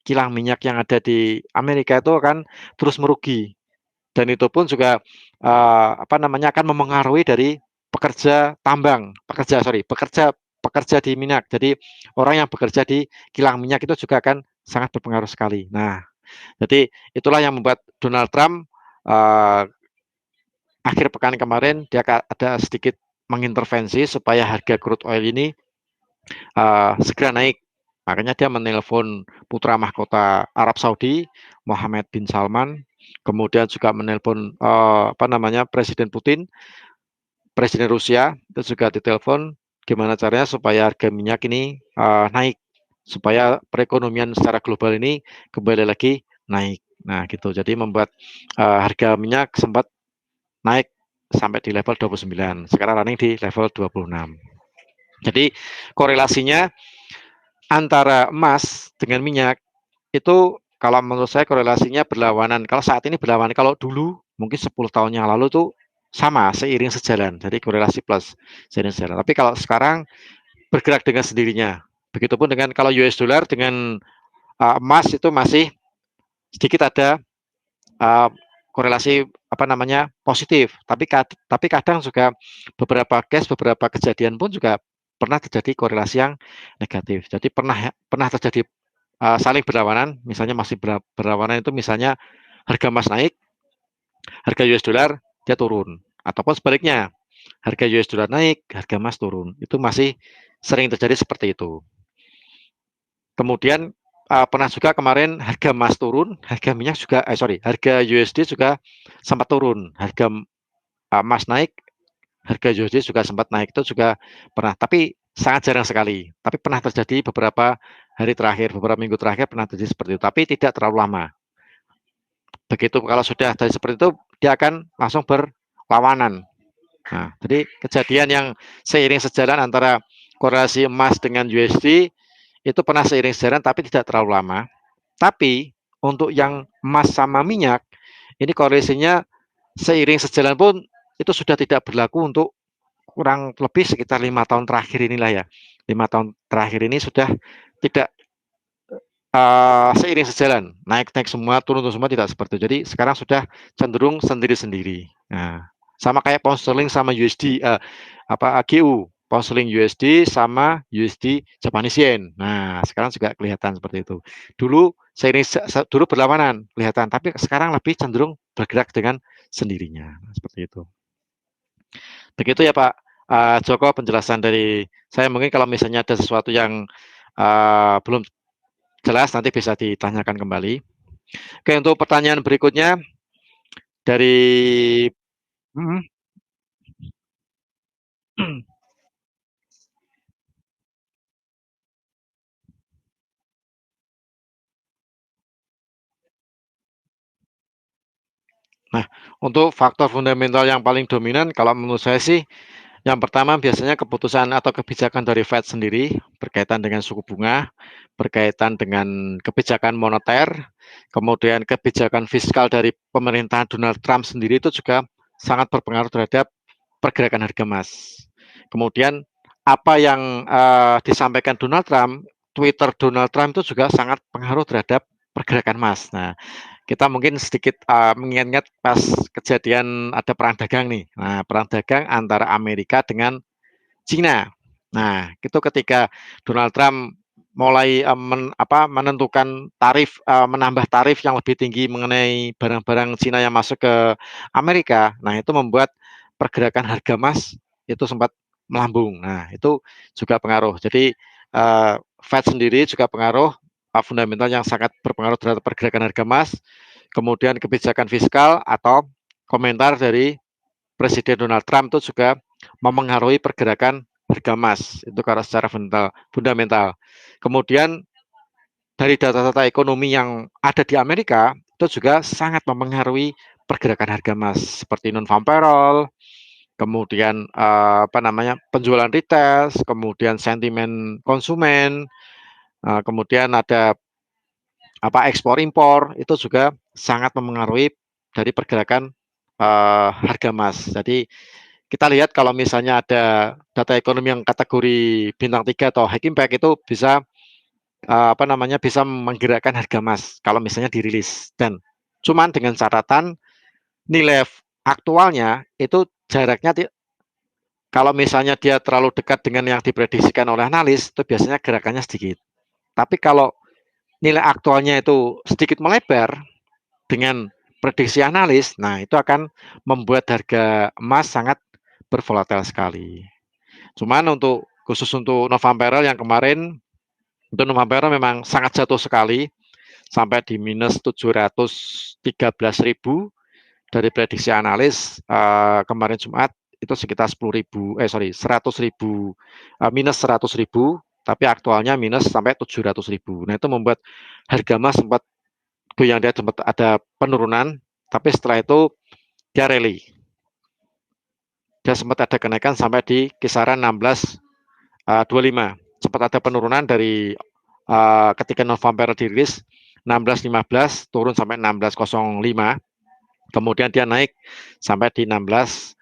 kilang minyak yang ada di Amerika itu akan terus merugi. Dan itu pun juga apa namanya, akan memengaruhi dari pekerja tambang, pekerja di minyak. Jadi orang yang bekerja di kilang minyak itu juga akan sangat berpengaruh sekali. Nah, jadi itulah yang membuat Donald Trump uh, akhir pekan kemarin dia ada sedikit mengintervensi supaya harga crude oil ini segera naik. Makanya dia menelpon putra mahkota Arab Saudi, Mohammed bin Salman, kemudian juga menelpon apa namanya, Presiden Putin, Presiden Rusia, itu juga ditelepon gimana caranya supaya harga minyak ini naik, supaya perekonomian secara global ini kembali lagi naik. Nah, gitu. Jadi membuat harga minyak sempat naik sampai di level 29. Sekarang running di level 26. Jadi korelasinya antara emas dengan minyak itu kalau menurut saya korelasinya berlawanan. Kalau saat ini berlawanan, kalau dulu mungkin 10 tahun yang lalu tuh sama seiring sejalan, jadi korelasi plus seiring sejalan. Tapi kalau sekarang bergerak dengan sendirinya. Begitupun dengan kalau US dollar dengan emas itu masih sedikit ada korelasi apa namanya positif, tapi kadang juga beberapa case, beberapa kejadian pun juga pernah terjadi korelasi yang negatif. Jadi pernah terjadi saling berlawanan, misalnya masih berlawanan itu misalnya harga emas naik, harga US dollar dia turun, ataupun sebaliknya harga US dollar naik, harga emas turun. Itu masih sering terjadi seperti itu. Kemudian pernah juga kemarin harga emas turun, harga minyak juga, harga USD juga sempat turun, harga emas naik, harga USD juga sempat naik, itu juga pernah, tapi sangat jarang sekali. Tapi pernah terjadi beberapa hari terakhir, beberapa minggu terakhir pernah terjadi seperti itu, tapi tidak terlalu lama. Begitu kalau sudah dari seperti itu, dia akan langsung berlawanan. Nah, jadi kejadian yang seiring sejalan antara korelasi emas dengan USD itu pernah seiring sejalan tapi tidak terlalu lama. Tapi untuk yang emas sama minyak, ini korelasinya seiring sejalan pun itu sudah tidak berlaku untuk kurang lebih sekitar 5 tahun terakhir inilah ya. 5 tahun terakhir ini sudah tidak seiring sejalan, naik-naik semua, turun semua, tidak seperti itu. Jadi sekarang sudah cenderung sendiri-sendiri. Nah, sama kayak pound sterling sama USD, GU, pound sterling USD sama USD Japanese yen. Nah, sekarang juga kelihatan seperti itu. Dulu berlawanan kelihatan, tapi sekarang lebih cenderung bergerak dengan sendirinya. Seperti itu. Begitu ya Pak Joko penjelasan dari saya. Mungkin kalau misalnya ada sesuatu yang belum jelas nanti bisa ditanyakan kembali. Oke, untuk pertanyaan berikutnya dari Nah, untuk faktor fundamental yang paling dominan kalau menurut saya sih yang pertama biasanya keputusan atau kebijakan dari Fed sendiri berkaitan dengan suku bunga, berkaitan dengan kebijakan moneter, kemudian kebijakan fiskal dari pemerintahan Donald Trump sendiri itu juga sangat berpengaruh terhadap pergerakan harga emas. Kemudian apa yang disampaikan Donald Trump, Twitter Donald Trump itu juga sangat pengaruh terhadap pergerakan emas. Nah, kita mungkin sedikit mengingat pas kejadian ada perang dagang nih. Nah, perang dagang antara Amerika dengan Cina. Nah, itu ketika Donald Trump mulai menentukan tarif, menambah tarif yang lebih tinggi mengenai barang-barang Cina yang masuk ke Amerika. Nah, itu membuat pergerakan harga emas itu sempat melambung. Nah, itu juga pengaruh. Jadi Fed sendiri juga pengaruh fundamental yang sangat berpengaruh terhadap pergerakan harga emas. Kemudian kebijakan fiskal atau komentar dari Presiden Donald Trump itu juga memengaruhi pergerakan harga emas itu karena secara fundamental. Kemudian dari data-data ekonomi yang ada di Amerika itu juga sangat memengaruhi pergerakan harga emas seperti non-farm payroll, kemudian penjualan retail, kemudian sentimen konsumen, kemudian ada ekspor impor itu juga sangat memengaruhi dari pergerakan harga emas. Jadi kita lihat kalau misalnya ada data ekonomi yang kategori bintang 3 atau high impact itu bisa bisa menggerakkan harga emas kalau misalnya dirilis, dan cuman dengan catatan nilai aktualnya itu jaraknya kalau misalnya dia terlalu dekat dengan yang diprediksikan oleh analis itu biasanya gerakannya sedikit. Tapi kalau nilai aktualnya itu sedikit melebar dengan prediksi analis, nah itu akan membuat harga emas sangat bervolatil sekali. Cuman khusus untuk November yang kemarin, untuk November memang sangat jatuh sekali sampai di minus 713.000 dari prediksi analis kemarin Jumat itu sekitar 100.000 minus 100.000, tapi aktualnya minus sampai 700.000. Nah itu membuat harga emas sempat goyang, dia sempat ada penurunan, tapi setelah itu dia rally. Dia sempat ada kenaikan sampai di kisaran 16.25. Sempat ada penurunan dari ketika November dirilis 16.15 turun sampai 16.05. Kemudian dia naik sampai di 16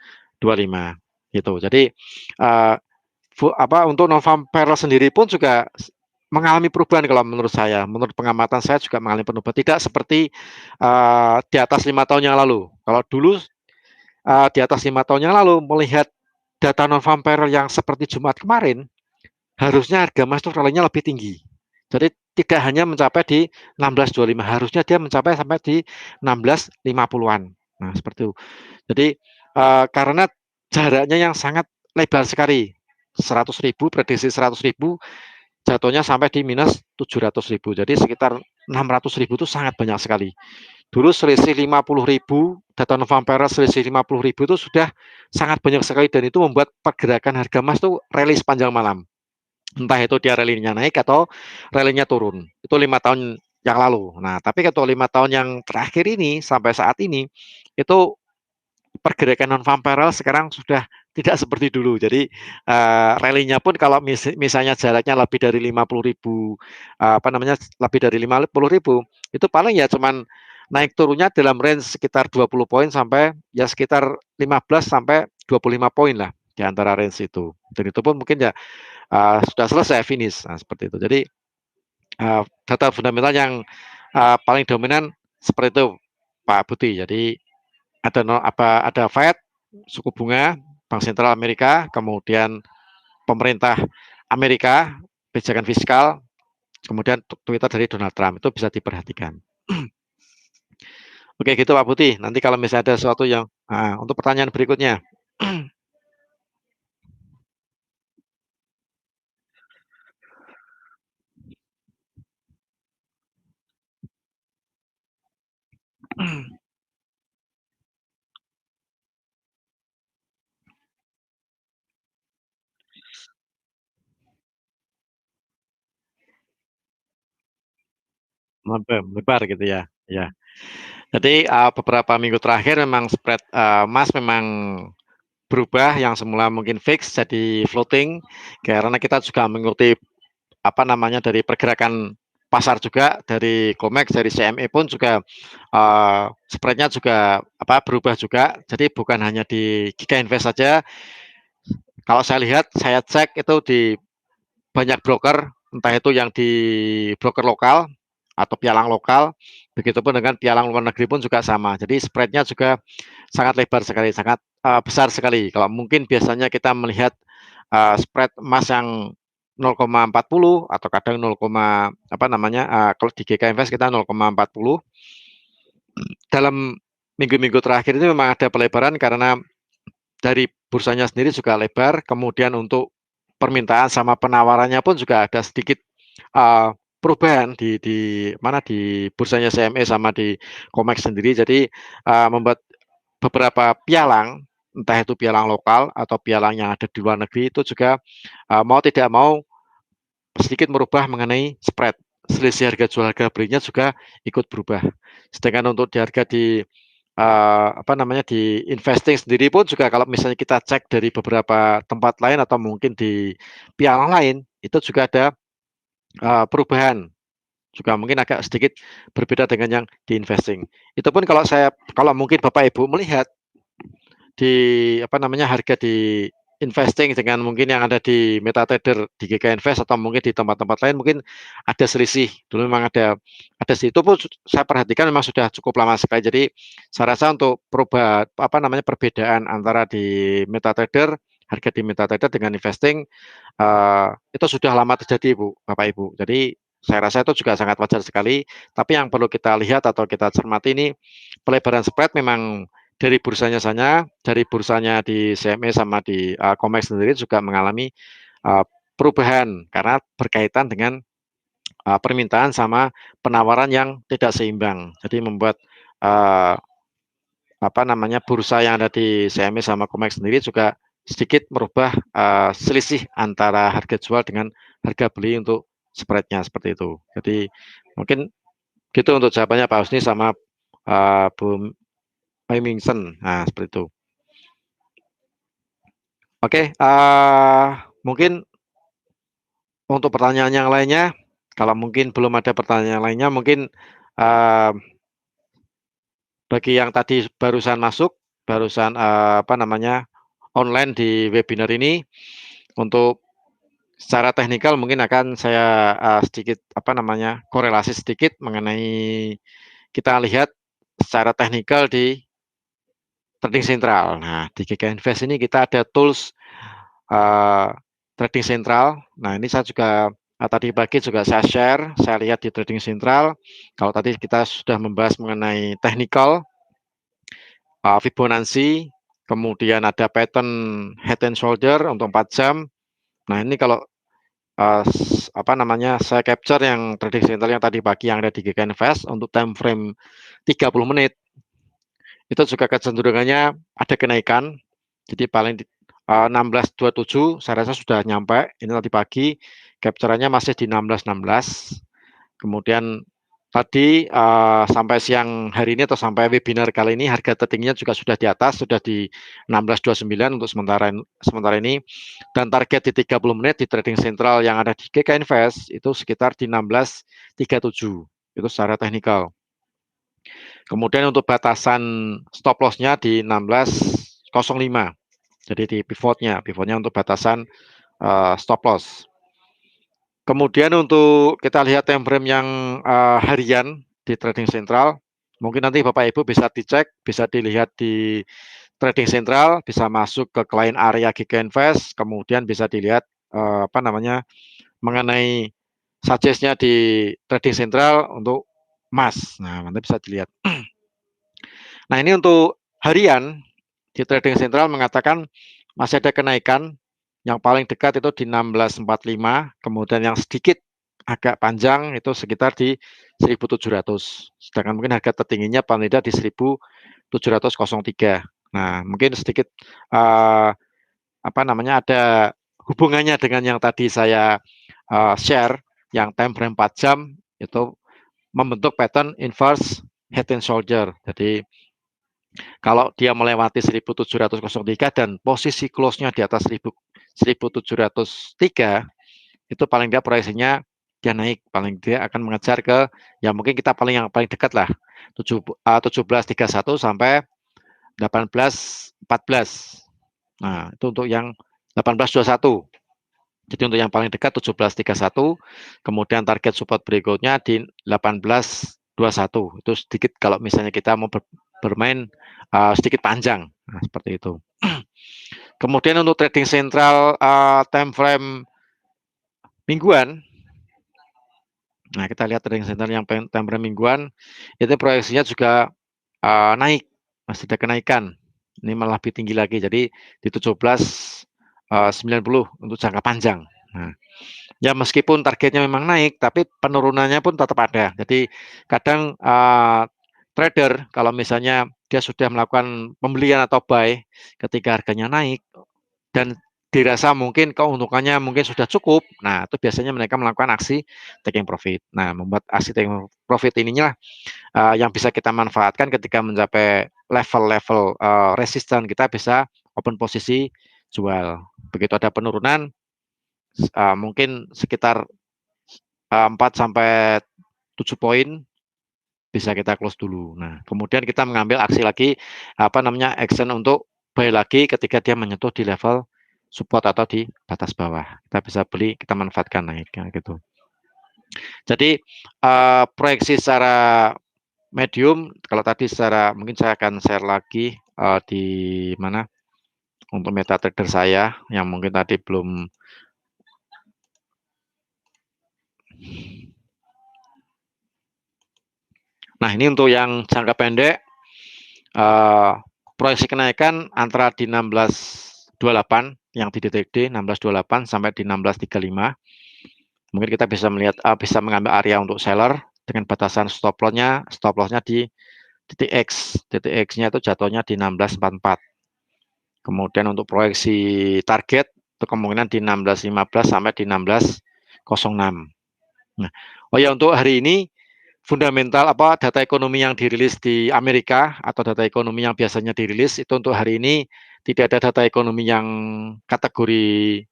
25 gitu. Jadi, eee, untuk non-farm sendiri pun juga mengalami perubahan kalau menurut saya, menurut pengamatan saya juga mengalami perubahan, tidak seperti, di atas 5 tahun yang lalu. Kalau dulu, di atas 5 tahun yang lalu melihat data non-farm yang seperti Jumat kemarin, harusnya harga emas itu rally-nya lebih tinggi. Jadi tidak hanya mencapai di 16.25, harusnya dia mencapai sampai di 16.50-an. Nah, seperti itu. Jadi, karena jaraknya yang sangat lebar sekali, 100.000, prediksi 100.000, jatuhnya sampai di minus 700.000. Jadi sekitar 600.000 itu sangat banyak sekali. Dulu selisih 50.000, data November selisih 50.000 itu sudah sangat banyak sekali dan itu membuat pergerakan harga emas itu rally sepanjang malam. Entah itu dia rally-nya naik atau rally-nya turun. Itu 5 tahun yang lalu. Nah, tapi kalau 5 tahun yang terakhir ini sampai saat ini itu pergerakan non farm payroll sekarang sudah tidak seperti dulu. Jadi, rally-nya pun kalau misalnya jaraknya lebih dari 50.000, apa namanya, lebih dari 50.000, itu paling ya cuman naik turunnya dalam range sekitar 20 poin sampai ya sekitar 15 sampai 25 poin lah di antara range itu. Dan itu pun mungkin ya, sudah selesai finish. Nah, seperti itu. Jadi, data fundamental yang, paling dominan seperti itu, Pak Budi. Jadi ada Fed, suku bunga, Bank Sentral Amerika, kemudian pemerintah Amerika, kebijakan fiskal, kemudian Twitter dari Donald Trump, itu bisa diperhatikan. Oke gitu Pak Putih, nanti kalau misalnya ada sesuatu yang untuk pertanyaan berikutnya. Lebar gitu ya, ya. Jadi, beberapa minggu terakhir memang spread, emas memang berubah yang semula mungkin fix jadi floating, karena kita juga mengikuti apa namanya, dari pergerakan pasar juga, dari COMEX, dari CME pun juga, spread-nya juga apa, berubah juga. Jadi bukan hanya di Giga Invest saja, kalau saya lihat, saya cek itu di banyak broker, entah itu yang di broker lokal atau pialang lokal, begitupun dengan pialang luar negeri pun juga sama. Jadi spread-nya juga sangat lebar sekali, sangat, besar sekali. Kalau mungkin biasanya kita melihat, spread emas yang 0,40 atau kadang 0, apa namanya, kalau di GK Invest kita 0,40. Dalam minggu-minggu terakhir ini memang ada pelebaran karena dari bursanya sendiri juga lebar, kemudian untuk permintaan sama penawarannya pun juga ada sedikit, perubahan di bursanya CME sama di COMEX sendiri. Jadi, membuat beberapa pialang, entah itu pialang lokal atau pialang yang ada di luar negeri itu juga, mau tidak mau sedikit merubah mengenai spread. Selisih harga jual harga belinya juga ikut berubah. Sedangkan untuk di harga di, apa namanya, di investing sendiri pun juga kalau misalnya kita cek dari beberapa tempat lain atau mungkin di pialang lain, itu juga ada, perubahan, juga mungkin agak sedikit berbeda dengan yang di investing. Itu pun kalau mungkin Bapak Ibu melihat di apa namanya, harga di investing dengan mungkin yang ada di MetaTrader, di GK Invest atau mungkin di tempat-tempat lain mungkin ada selisih. Dulu memang ada sih, itu pun saya perhatikan memang sudah cukup lama sekali. Jadi saya rasa untuk apa namanya, perbedaan antara di MetaTrader, harga di MetaTrader dengan investing, itu sudah lama terjadi Bapak Ibu. Jadi saya rasa itu juga sangat wajar sekali, tapi yang perlu kita lihat atau kita cermati ini pelebaran spread memang dari bursanya di CME sama di, COMEX sendiri juga mengalami, eee, perubahan karena berkaitan dengan, permintaan sama penawaran yang tidak seimbang. Jadi membuat, eee, apa namanya, bursa yang ada di CME sama COMEX sendiri juga sedikit merubah, selisih antara harga jual dengan harga beli untuk spread-nya, seperti itu. Jadi mungkin gitu untuk jawabannya Pak Husni sama, Bu Mimingsen. Nah, seperti itu. Oke, mungkin untuk pertanyaan yang lainnya, kalau mungkin belum ada pertanyaan yang lainnya, mungkin, eee, bagi yang tadi barusan masuk, barusan, apa namanya, online di webinar ini. Untuk secara teknikal mungkin akan saya sedikit korelasi sedikit mengenai kita lihat secara teknikal di trading sentral. Nah, di GK Invest ini kita ada tools trading sentral. Nah, ini saya juga tadi pagi juga saya share, saya lihat di trading sentral. Kalau tadi kita sudah membahas mengenai teknikal, Fibonacci, kemudian ada pattern head and shoulder untuk 4 jam. Nah, ini kalau saya capture yang trading sentral yang tadi pagi yang ada di GK Invest untuk time frame 30 menit, itu juga kecenderungannya ada kenaikan. Jadi paling 16.27 saya rasa sudah nyampe. Ini tadi pagi capture-nya masih di 16.16. Kemudian tadi sampai siang hari ini atau sampai webinar kali ini harga tertingginya juga sudah di atas, sudah di 16.29 untuk sementara ini, dan target di 30 menit di trading sentral yang ada di GK Invest itu sekitar di 16.37 itu secara teknikal. Kemudian untuk batasan stop loss-nya di 16.05. Jadi di pivotnya untuk batasan stop loss. Kemudian untuk kita lihat time frame yang harian di trading sentral, mungkin nanti Bapak Ibu bisa dicek, bisa dilihat di trading sentral, bisa masuk ke client area GK Invest, kemudian bisa dilihat mengenai suggest-nya di trading sentral untuk emas. Nah, nanti bisa dilihat. Nah, ini untuk harian di trading sentral mengatakan masih ada kenaikan. Yang paling dekat itu di 16.45, kemudian yang sedikit agak panjang itu sekitar di 1.700. Sedangkan mungkin harga tertingginya paling tidak di 1.703. Nah, mungkin sedikit ada hubungannya dengan yang tadi saya share, yang time frame 4 jam itu membentuk pattern inverse head and shoulder. Jadi kalau dia melewati 1.703 dan posisi close-nya di atas 1.703, itu paling tidak proyeksinya dia naik, paling dia akan mengejar ke yang mungkin kita yang paling dekat lah, 17.31 sampai 18.14. Nah, itu untuk yang 18.21. Jadi untuk yang paling dekat 17.31, kemudian target support berikutnya di 18.21. Itu sedikit kalau misalnya kita mau bermain sedikit panjang. Nah, seperti itu. Kemudian untuk trading sentral time frame mingguan. Nah, kita lihat trading sentral yang time frame mingguan, itu proyeksinya juga naik, masih ada kenaikan. Ini malah lebih tinggi lagi, jadi di 17.90 untuk jangka panjang. Nah, ya meskipun targetnya memang naik, tapi penurunannya pun tetap ada. Jadi kadang trader kalau misalnya dia sudah melakukan pembelian atau buy ketika harganya naik dan dirasa mungkin keuntungannya mungkin sudah cukup, nah itu biasanya mereka melakukan aksi taking profit. Nah, membuat aksi taking profit ininya yang bisa kita manfaatkan ketika mencapai level-level resisten, kita bisa open posisi jual. Begitu ada penurunan, mungkin sekitar 4 sampai 7 poin bisa kita close dulu. Nah, kemudian kita mengambil aksi lagi action untuk buy lagi ketika dia menyentuh di level support atau di batas bawah. Kita bisa beli, kita manfaatkan naiknya gitu. Jadi proyeksi secara medium, kalau tadi secara mungkin saya akan share lagi di mana untuk MetaTrader saya yang mungkin tadi belum. Nah, ini untuk yang jangka pendek, proyeksi kenaikan antara di 16.28 yang di DTD 16.28 sampai di 16.35. Mungkin kita bisa melihat bisa mengambil area untuk seller dengan batasan stop loss-nya di titik X. Titik X-nya itu jatuhnya di 16.44. Kemudian untuk proyeksi target itu kemungkinan di 16.15 sampai di 16.06. Nah, untuk hari ini fundamental data ekonomi yang dirilis di Amerika atau data ekonomi yang biasanya dirilis itu untuk hari ini tidak ada data ekonomi yang kategori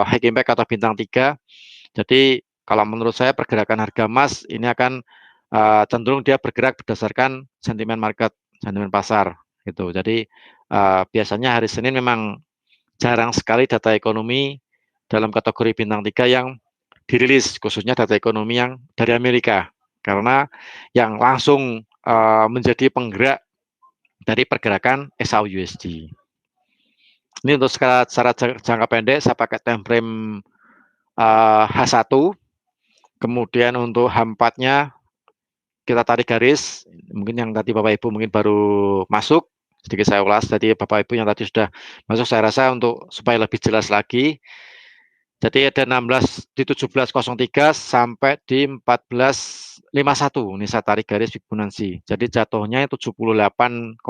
high impact atau bintang 3. Jadi kalau menurut saya pergerakan harga emas ini akan cenderung dia bergerak berdasarkan sentimen market, sentimen pasar gitu. Jadi biasanya hari Senin memang jarang sekali data ekonomi dalam kategori bintang 3 yang dirilis, khususnya data ekonomi yang dari Amerika. Karena yang langsung menjadi penggerak dari pergerakan SAU-USD. Ini untuk secara jangka pendek saya pakai time frame H1. Kemudian untuk H4-nya kita tarik garis. Mungkin yang tadi Bapak Ibu mungkin baru masuk, sedikit saya ulas. Jadi Bapak Ibu yang tadi sudah masuk, saya rasa untuk supaya lebih jelas lagi. Jadi ada 16 di 17.03 sampai di 14.51. Ini saya tarik garis Fibonacci. Jadi jatuhnya 78,6%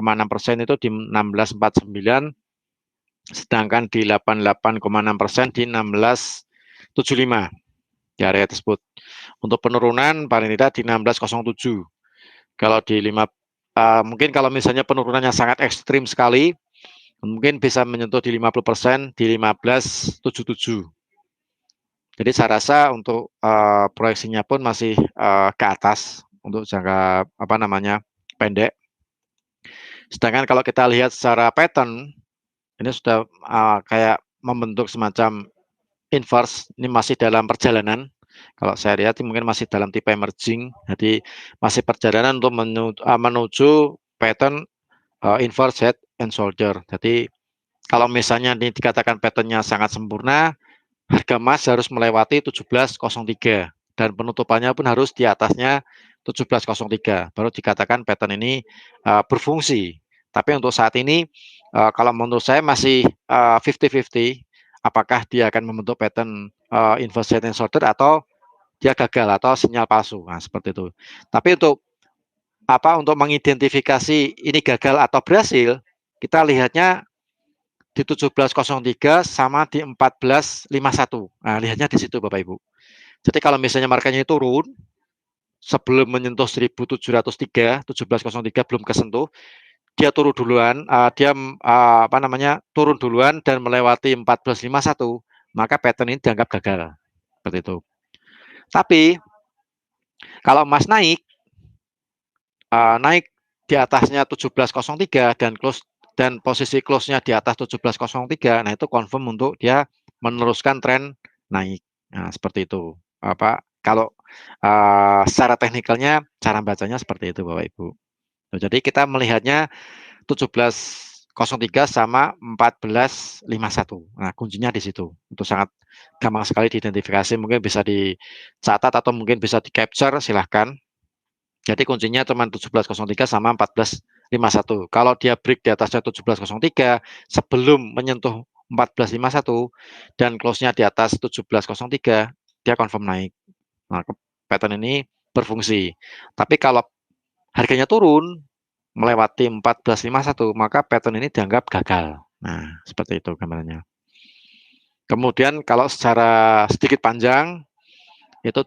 itu di 16.49, sedangkan di 88,6% di 16.75 di area tersebut. Untuk penurunan paling tidak di 16.07. Kalau di 5 mungkin kalau misalnya penurunannya sangat ekstrim sekali, mungkin bisa menyentuh di 50% di 15.77. Jadi saya rasa untuk proyeksinya pun masih ke atas untuk jangka pendek. Sedangkan kalau kita lihat secara pattern, ini sudah kayak membentuk semacam inverse, ini masih dalam perjalanan. Kalau saya lihat mungkin masih dalam tipe emerging, jadi masih perjalanan untuk menuju pattern inverse head and shoulder. Jadi kalau misalnya ini dikatakan patternnya sangat sempurna, harga emas harus melewati 17.03 dan penutupannya pun harus di atasnya 17.03 baru dikatakan pattern ini berfungsi. Tapi untuk saat ini kalau menurut saya masih 50-50 apakah dia akan membentuk pattern inverse head and shoulder atau dia gagal atau sinyal palsu. Nah, seperti itu. Tapi untuk mengidentifikasi ini gagal atau berhasil, kita lihatnya di 17.03 sama di 14.51. Nah, lihatnya di situ Bapak Ibu. Jadi kalau misalnya markanya turun sebelum menyentuh 1703, 17.03 belum kesentuh, dia turun duluan, turun duluan dan melewati 14.51, maka pattern ini dianggap gagal. Seperti itu. Tapi kalau emas naik di atasnya 17.03 dan posisi close-nya di atas 17.03, nah itu confirm untuk dia meneruskan tren naik. Nah, seperti itu. Kalau secara teknikalnya cara bacanya seperti itu Bapak Ibu. Jadi kita melihatnya 17.03 sama 14.51. Nah, kuncinya di situ. Itu sangat gampang sekali diidentifikasi, mungkin bisa dicatat atau mungkin bisa di-capture, silahkan. Jadi kuncinya cuma 17.03 sama 14.51. Kalau dia break di atasnya 17.03 sebelum menyentuh 14.51 dan close-nya di atas 17.03, dia confirm naik. Nah, pattern ini berfungsi. Tapi kalau harganya turun melewati 14.51, maka pattern ini dianggap gagal. Nah, seperti itu gambarannya. Kemudian kalau secara sedikit panjang, itu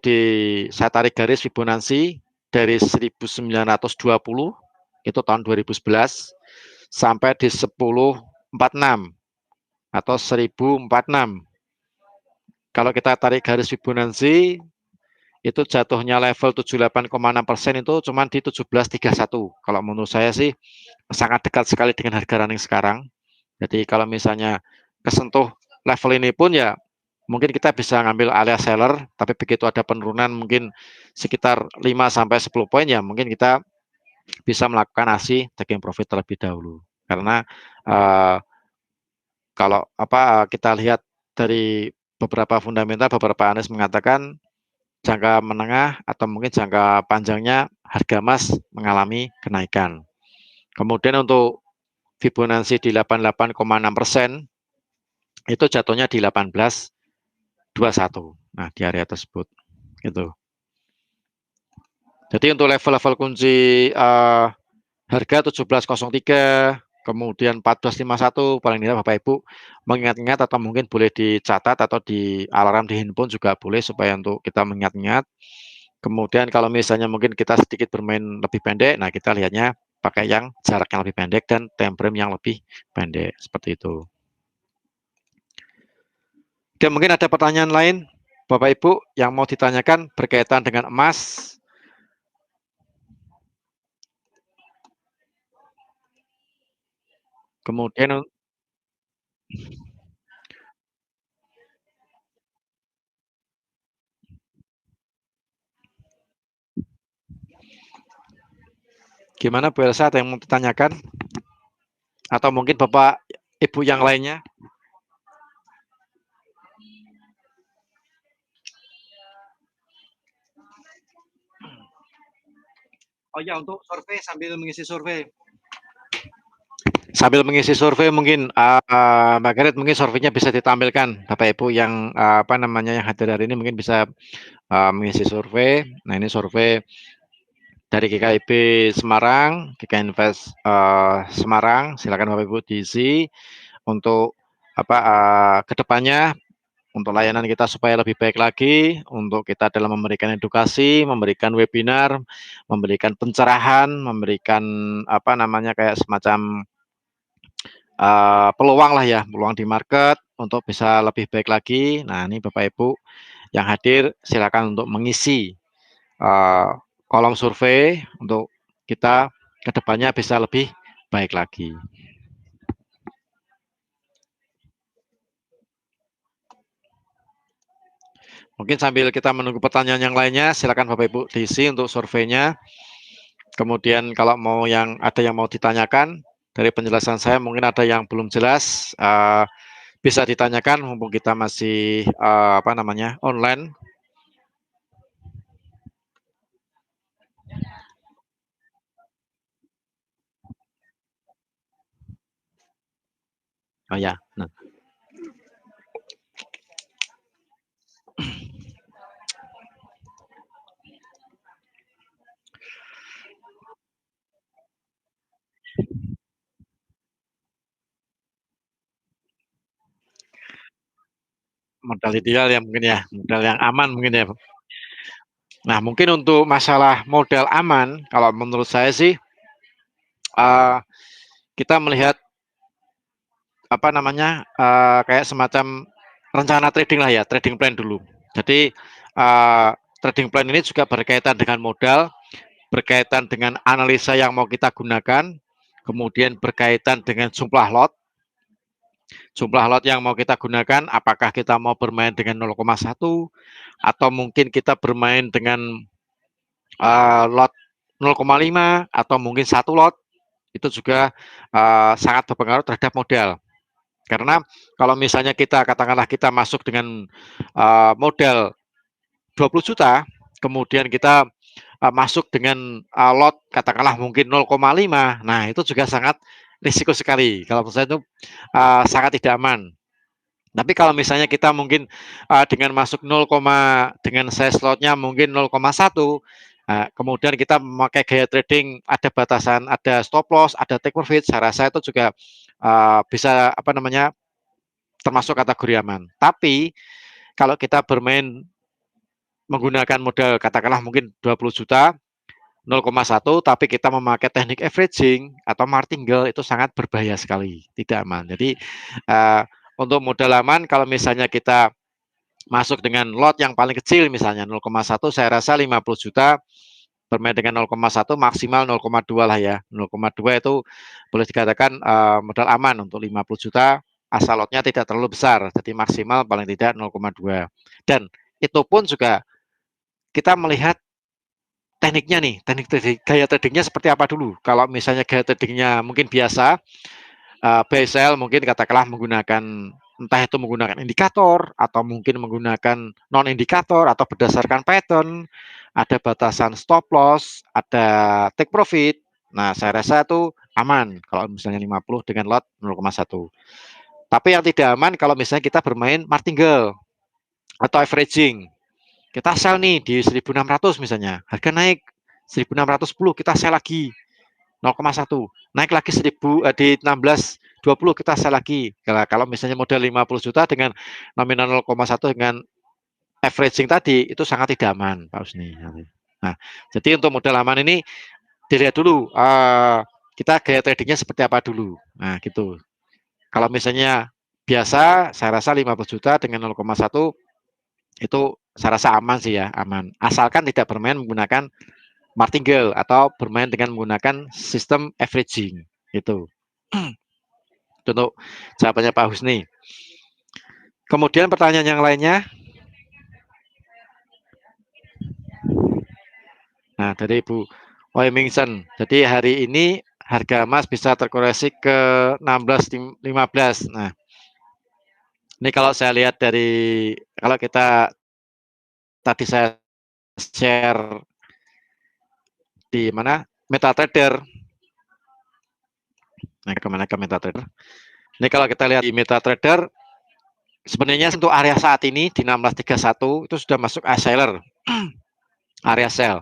saya tarik garis Fibonacci dari 1920, itu tahun 2011, sampai di 1046 atau 1046. Kalau kita tarik garis Fibonacci, itu jatuhnya level 78,6% itu cuma di 1731. Kalau menurut saya sih sangat dekat sekali dengan harga running sekarang. Jadi kalau misalnya kesentuh level ini pun ya mungkin kita bisa ngambil alias seller, tapi begitu ada penurunan mungkin sekitar 5-10 poin ya mungkin kita bisa melakukan aksi taking profit terlebih dahulu. Karena kalau kita lihat dari beberapa fundamental, beberapa analis mengatakan jangka menengah atau mungkin jangka panjangnya harga emas mengalami kenaikan. Kemudian untuk Fibonacci di 88,6%, itu jatuhnya di 18.21. Nah, di area tersebut. Gitu. Jadi untuk level-level kunci harga 17.03, kemudian 14.51, paling tidak Bapak Ibu mengingat-ingat atau mungkin boleh dicatat atau di alarm di handphone juga boleh supaya untuk kita mengingat-ingat. Kemudian kalau misalnya mungkin kita sedikit bermain lebih pendek, nah kita lihatnya pakai yang jarak yang lebih pendek dan time frame yang lebih pendek, seperti itu. Oke, mungkin ada pertanyaan lain Bapak Ibu yang mau ditanyakan berkaitan dengan emas. Kemudian Gimana Bu Elsa, ada yang mau ditanyakan? Atau mungkin Bapak Ibu yang lainnya? Oh ya, untuk survei sambil mengisi survei. Sambil mengisi survei mungkin Mbak Garet mungkin surveinya bisa ditampilkan Bapak Ibu yang apa namanya yang hadir hari ini mungkin bisa mengisi survei. Nah ini survei dari GKIB Semarang, GK Invest Semarang. Silakan Bapak Ibu diisi untuk apa kedepannya untuk layanan kita supaya lebih baik lagi, untuk kita dalam memberikan edukasi, memberikan webinar, memberikan pencerahan, memberikan apa namanya kayak semacam peluang lah ya, peluang di market untuk bisa lebih baik lagi. Nah, ini Bapak Ibu yang hadir silakan untuk mengisi kolom survei untuk kita kedepannya bisa lebih baik lagi. Mungkin sambil kita menunggu pertanyaan yang lainnya, silakan Bapak Ibu diisi untuk surveinya. Kemudian kalau mau ada yang mau ditanyakan dari penjelasan saya mungkin ada yang belum jelas bisa ditanyakan mumpung kita masih apa namanya online. Oh ya, nah, modal ideal ya mungkin ya, modal yang aman mungkin ya. Nah mungkin untuk masalah modal aman, kalau menurut saya sih uh, kita melihat apa namanya kayak semacam rencana trading lah ya, trading plan dulu. Jadi trading plan ini juga berkaitan dengan modal, berkaitan dengan analisa yang mau kita gunakan, kemudian berkaitan dengan jumlah lot yang mau kita gunakan, apakah kita mau bermain dengan 0,1 atau mungkin kita bermain dengan lot 0,5 atau mungkin satu lot, itu juga sangat berpengaruh terhadap modal. Karena kalau misalnya kita katakanlah kita masuk dengan modal 20 juta, kemudian kita masuk dengan lot katakanlah mungkin 0,5, nah itu juga sangat risiko sekali. Kalau menurut saya itu sangat tidak aman. Tapi kalau misalnya kita mungkin dengan masuk 0, dengan size slotnya mungkin 0,1, kemudian kita memakai gaya trading ada batasan, ada stop loss, ada take profit, saya rasa itu juga bisa apa namanya termasuk kategori aman. Tapi kalau kita bermain menggunakan modal katakanlah mungkin 20 juta, 0,1 tapi kita memakai teknik averaging atau martingale itu sangat berbahaya sekali, tidak aman. Jadi untuk modal aman kalau misalnya kita masuk dengan lot yang paling kecil misalnya 0,1 saya rasa 50 juta bermain dengan 0,1 maksimal 0,2 lah ya. 0,2 itu boleh dikatakan modal aman untuk 50 juta asal lotnya tidak terlalu besar. Jadi maksimal paling tidak 0,2. Dan itu pun juga kita melihat tekniknya nih, teknik trading, gaya tradingnya seperti apa dulu. Kalau misalnya gaya tradingnya mungkin biasa, buy sell mungkin katakanlah menggunakan entah itu menggunakan indikator atau mungkin menggunakan non indikator atau berdasarkan pattern, ada batasan stop loss, ada take profit. Nah, saya rasa itu aman kalau misalnya 50 dengan lot 0,1. Tapi yang tidak aman kalau misalnya kita bermain martingale atau averaging. Kita sell nih di 1600 misalnya, harga naik 1610 kita sell lagi 0,1, naik lagi 1000 di 1620 kita sell lagi. Kalau misalnya modal 50 juta dengan nominal 0,1 dengan averaging tadi itu sangat tidak aman, Pak Usni. Nah, jadi untuk modal aman ini dilihat dulu kita gaya tradingnya seperti apa dulu. Nah, gitu. Kalau misalnya biasa, saya rasa 50 juta dengan 0,1 itu saya rasa aman sih ya, aman. Asalkan tidak bermain menggunakan martingale atau bermain dengan menggunakan sistem averaging itu. Itu untuk jawabannya Pak Husni. Kemudian pertanyaan yang lainnya. Nah, dari Ibu Wilmington. Jadi hari ini harga emas bisa terkoreksi ke 16.15. Nah, ini kalau saya lihat kalau kita tadi saya share di mana MetaTrader. Nah, kemana ke MetaTrader? Ini kalau kita lihat di MetaTrader, sebenarnya untuk area saat ini di 1631 itu sudah masuk seller, area sell.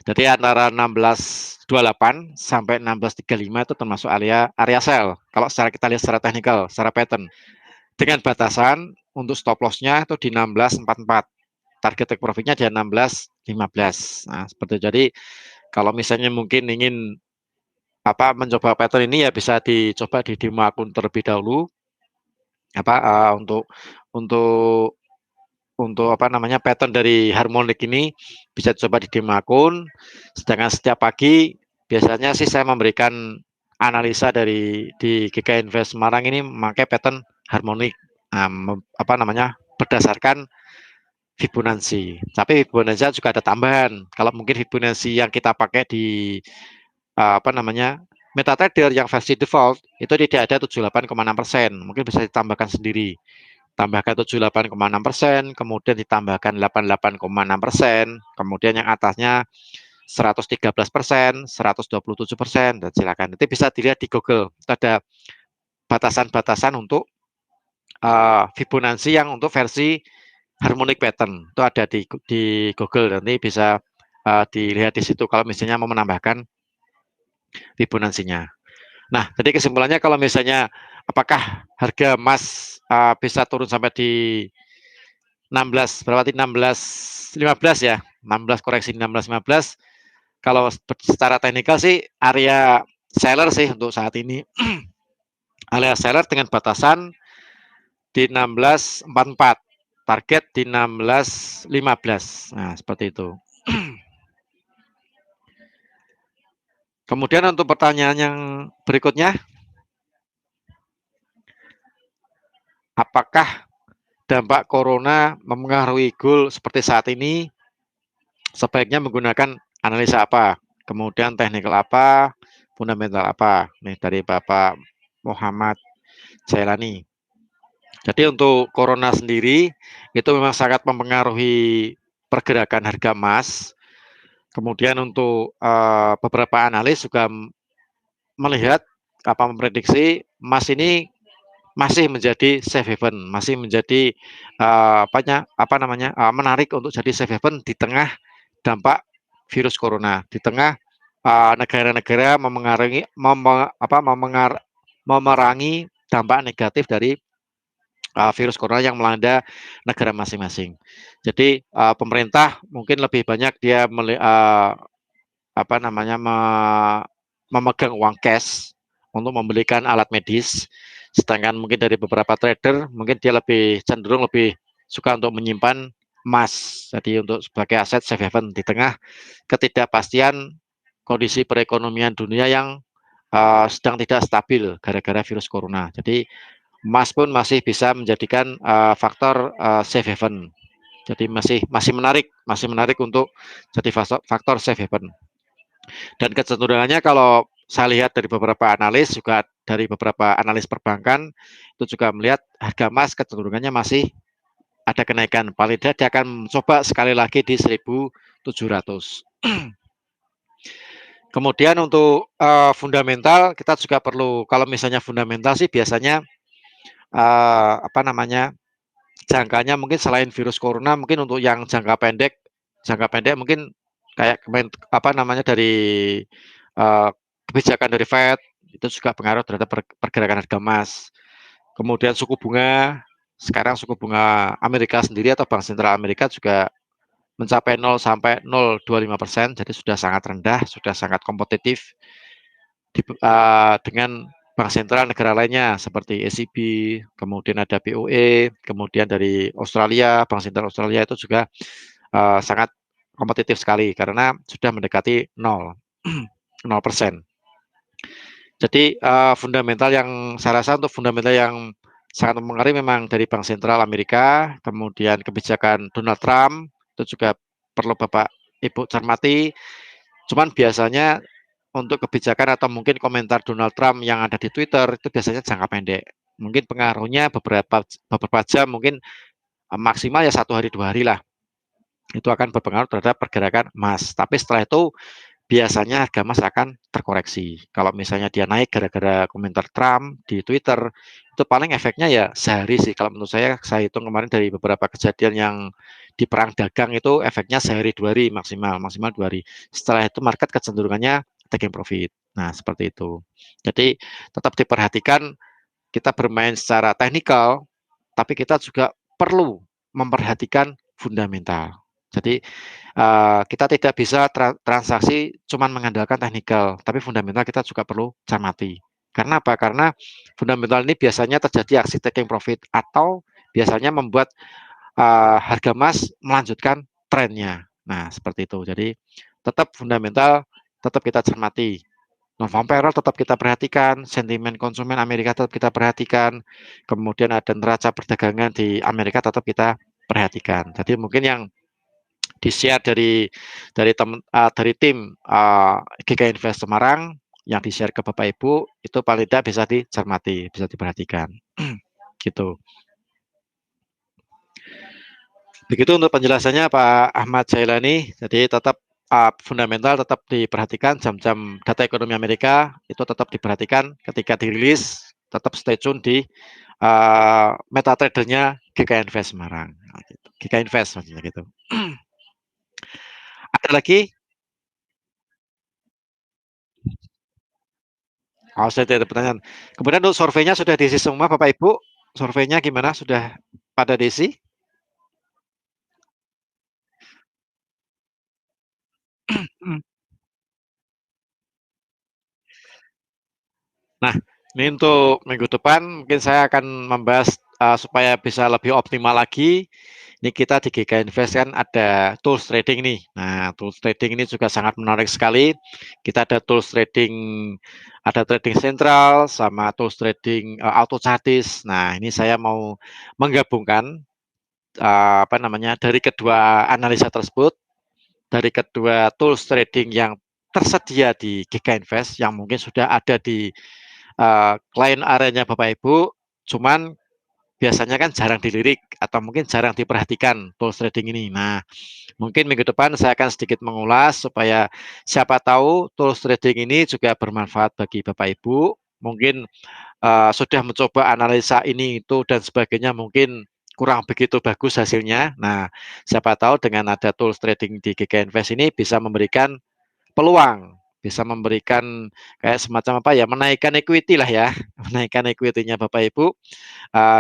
Jadi antara 1628 sampai 1635 itu termasuk area sell. Kalau secara kita lihat secara teknikal, secara pattern. Dengan batasan untuk stop loss-nya itu di 1644. Target take profit-nya di 1615. Nah, seperti itu. Jadi kalau misalnya mungkin ingin mencoba pattern ini ya bisa dicoba di demo akun terlebih dahulu. Untuk pattern dari harmonik ini bisa coba di demo akun. Sedangkan setiap pagi biasanya sih saya memberikan analisa di GK Invest Semarang ini memakai pattern harmonik, berdasarkan Fibonacci. Tapi Fibonacci juga ada tambahan. Kalau mungkin Fibonacci yang kita pakai di MetaTrader yang versi default itu tidak ada 78,6%, mungkin bisa ditambahkan sendiri. Tambahkan 78,6%, kemudian ditambahkan 88,6%, kemudian yang atasnya 113%, 127%, dan silakan. Nanti bisa dilihat di Google. Itu ada batasan-batasan untuk Fibonacci yang untuk versi harmonic pattern. Itu ada di Google. Nanti bisa dilihat di situ kalau misalnya mau menambahkan Fibonacci-nya. Nah, jadi kesimpulannya kalau misalnya apakah harga emas bisa turun sampai di 16 berarti 16.15 ya, 16 koreksi 16.15. Kalau secara teknikal sih area seller sih untuk saat ini. Area seller dengan batasan di 16.44, target di 16.15. Nah, seperti itu. Kemudian untuk pertanyaan yang berikutnya, apakah dampak corona mempengaruhi gold seperti saat ini? Sebaiknya menggunakan analisa apa? Kemudian teknikal apa? Fundamental apa? Nih dari Bapak Muhammad Jailani. Jadi untuk corona sendiri itu memang sangat mempengaruhi pergerakan harga emas. Kemudian untuk beberapa analis juga melihat memprediksi emas ini masih menjadi safe haven, masih menjadi menarik untuk jadi safe haven di tengah dampak virus corona, di tengah negara-negara memerangi dampak negatif dari virus corona yang melanda negara masing-masing. Jadi pemerintah mungkin lebih banyak dia memegang uang cash untuk membelikan alat medis, sedangkan mungkin dari beberapa trader mungkin dia cenderung lebih suka untuk menyimpan emas, jadi untuk sebagai aset safe haven di tengah ketidakpastian kondisi perekonomian dunia yang sedang tidak stabil gara-gara virus corona. Jadi emas pun masih bisa menjadikan faktor safe haven. Jadi masih menarik untuk jadi faktor safe haven. Dan kecenderungannya kalau saya lihat dari beberapa analis, juga dari beberapa analis perbankan, itu juga melihat harga emas kecenderungannya masih ada kenaikan. Paling tidak dia akan mencoba sekali lagi di 1.700. Kemudian untuk fundamental, kita juga perlu, kalau misalnya fundamental sih biasanya jangkanya mungkin selain virus corona, mungkin untuk yang jangka pendek mungkin kayak dari kebijakan dari Fed itu juga pengaruh terhadap pergerakan harga emas. Kemudian suku bunga, sekarang suku bunga Amerika sendiri atau Bank Sentral Amerika juga mencapai 0 sampai 0,25%, jadi sudah sangat rendah, sudah sangat kompetitif dengan bank sentral negara lainnya seperti ECB, kemudian ada BOE, kemudian dari Australia, Bank Sentral Australia itu juga sangat kompetitif sekali karena sudah mendekati 0%. Jadi fundamental yang saya rasa untuk fundamental yang sangat mempengaruhi memang dari Bank Sentral Amerika, kemudian kebijakan Donald Trump itu juga perlu Bapak Ibu cermati. Cuman biasanya untuk kebijakan atau mungkin komentar Donald Trump yang ada di Twitter itu biasanya jangka pendek. Mungkin pengaruhnya beberapa jam, mungkin maksimal ya 1 hari 2 hari lah. Itu akan berpengaruh terhadap pergerakan emas. Tapi setelah itu biasanya harga emas akan terkoreksi. Kalau misalnya dia naik gara-gara komentar Trump di Twitter, itu paling efeknya ya sehari sih. Kalau menurut saya hitung kemarin dari beberapa kejadian yang di perang dagang itu efeknya sehari 2 hari maksimal, maksimal 2 hari. Setelah itu market kecenderungannya taking profit. Nah, seperti itu. Jadi tetap diperhatikan kita bermain secara teknikal, tapi kita juga perlu memperhatikan fundamental. Jadi kita tidak bisa transaksi cuma mengandalkan teknikal, tapi fundamental kita juga perlu cermati. Karena apa? Karena fundamental ini biasanya terjadi aksi taking profit atau biasanya membuat harga emas melanjutkan trennya. Nah, seperti itu. Jadi tetap fundamental, tetap kita cermati. Non-farm payroll tetap kita perhatikan, sentimen konsumen Amerika tetap kita perhatikan, kemudian ada neraca perdagangan di Amerika tetap kita perhatikan. Jadi mungkin yang di-share dari tim GK Invest Semarang yang di-share ke Bapak Ibu itu paling tidak bisa dicermati, bisa diperhatikan. Gitu. Begitu untuk penjelasannya Pak Ahmad Jailani. Jadi tetap fundamental tetap diperhatikan, jam-jam data ekonomi Amerika itu tetap diperhatikan ketika dirilis, tetap stay tune di MetaTrader-nya GK Invest Semarang. Nah, gitu. GK Invest maksudnya gitu. Ada lagi? Oh, saya tidak ada pertanyaan. Kemudian untuk surveinya sudah diisi semua Bapak Ibu? Surveinya gimana? Sudah pada diisi? Nah, ini untuk minggu depan mungkin saya akan membahas supaya bisa lebih optimal lagi. Ini kita di GK Invest kan ada tools trading nih. Nah, tools trading ini juga sangat menarik sekali. Kita ada tools trading, ada trading sentral sama tools trading auto chartis. Nah, ini saya mau menggabungkan apa namanya dari kedua analisa tersebut, dari kedua tools trading yang tersedia di GK Invest yang mungkin sudah ada di klien areanya Bapak Ibu, cuman biasanya kan jarang dilirik atau mungkin jarang diperhatikan tools trading ini. Nah, mungkin minggu depan saya akan sedikit mengulas supaya siapa tahu tools trading ini juga bermanfaat bagi Bapak Ibu. Mungkin sudah mencoba analisa ini itu dan sebagainya mungkin kurang begitu bagus hasilnya. Nah, siapa tahu dengan ada tools trading di GK Invest ini bisa memberikan peluang, bisa memberikan kayak semacam apa ya, menaikkan equity lah ya, menaikkan equity-nya Bapak Ibu.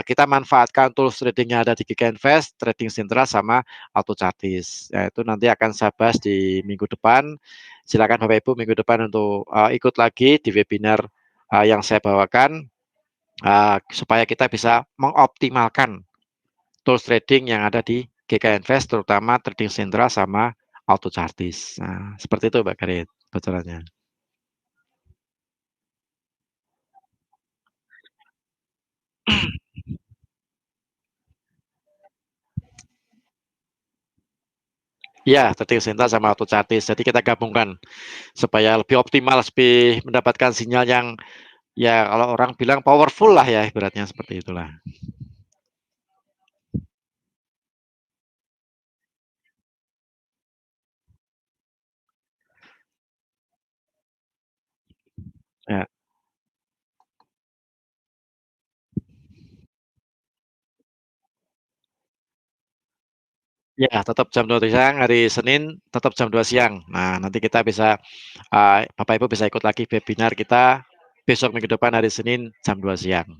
Kita manfaatkan tools trading yang ada di GK Invest, Trading Central sama Auto Chartis. Ya, itu nanti akan saya bahas di minggu depan. Silakan Bapak Ibu minggu depan untuk ikut lagi di webinar yang saya bawakan supaya kita bisa mengoptimalkan tools trading yang ada di GK Invest, terutama Trading Central sama Auto Chartis. Nah, seperti itu Mbak Karin bocorannya. Ya, Trading Central sama Auto Chartis. Jadi kita gabungkan supaya lebih optimal, lebih mendapatkan sinyal yang ya kalau orang bilang powerful lah ya ibaratnya seperti itulah. Ya, ya tetap jam 2 siang hari Senin, tetap jam 2 siang. Nah, nanti kita bisa Bapak Ibu bisa ikut lagi webinar kita besok minggu depan hari Senin jam 2 siang.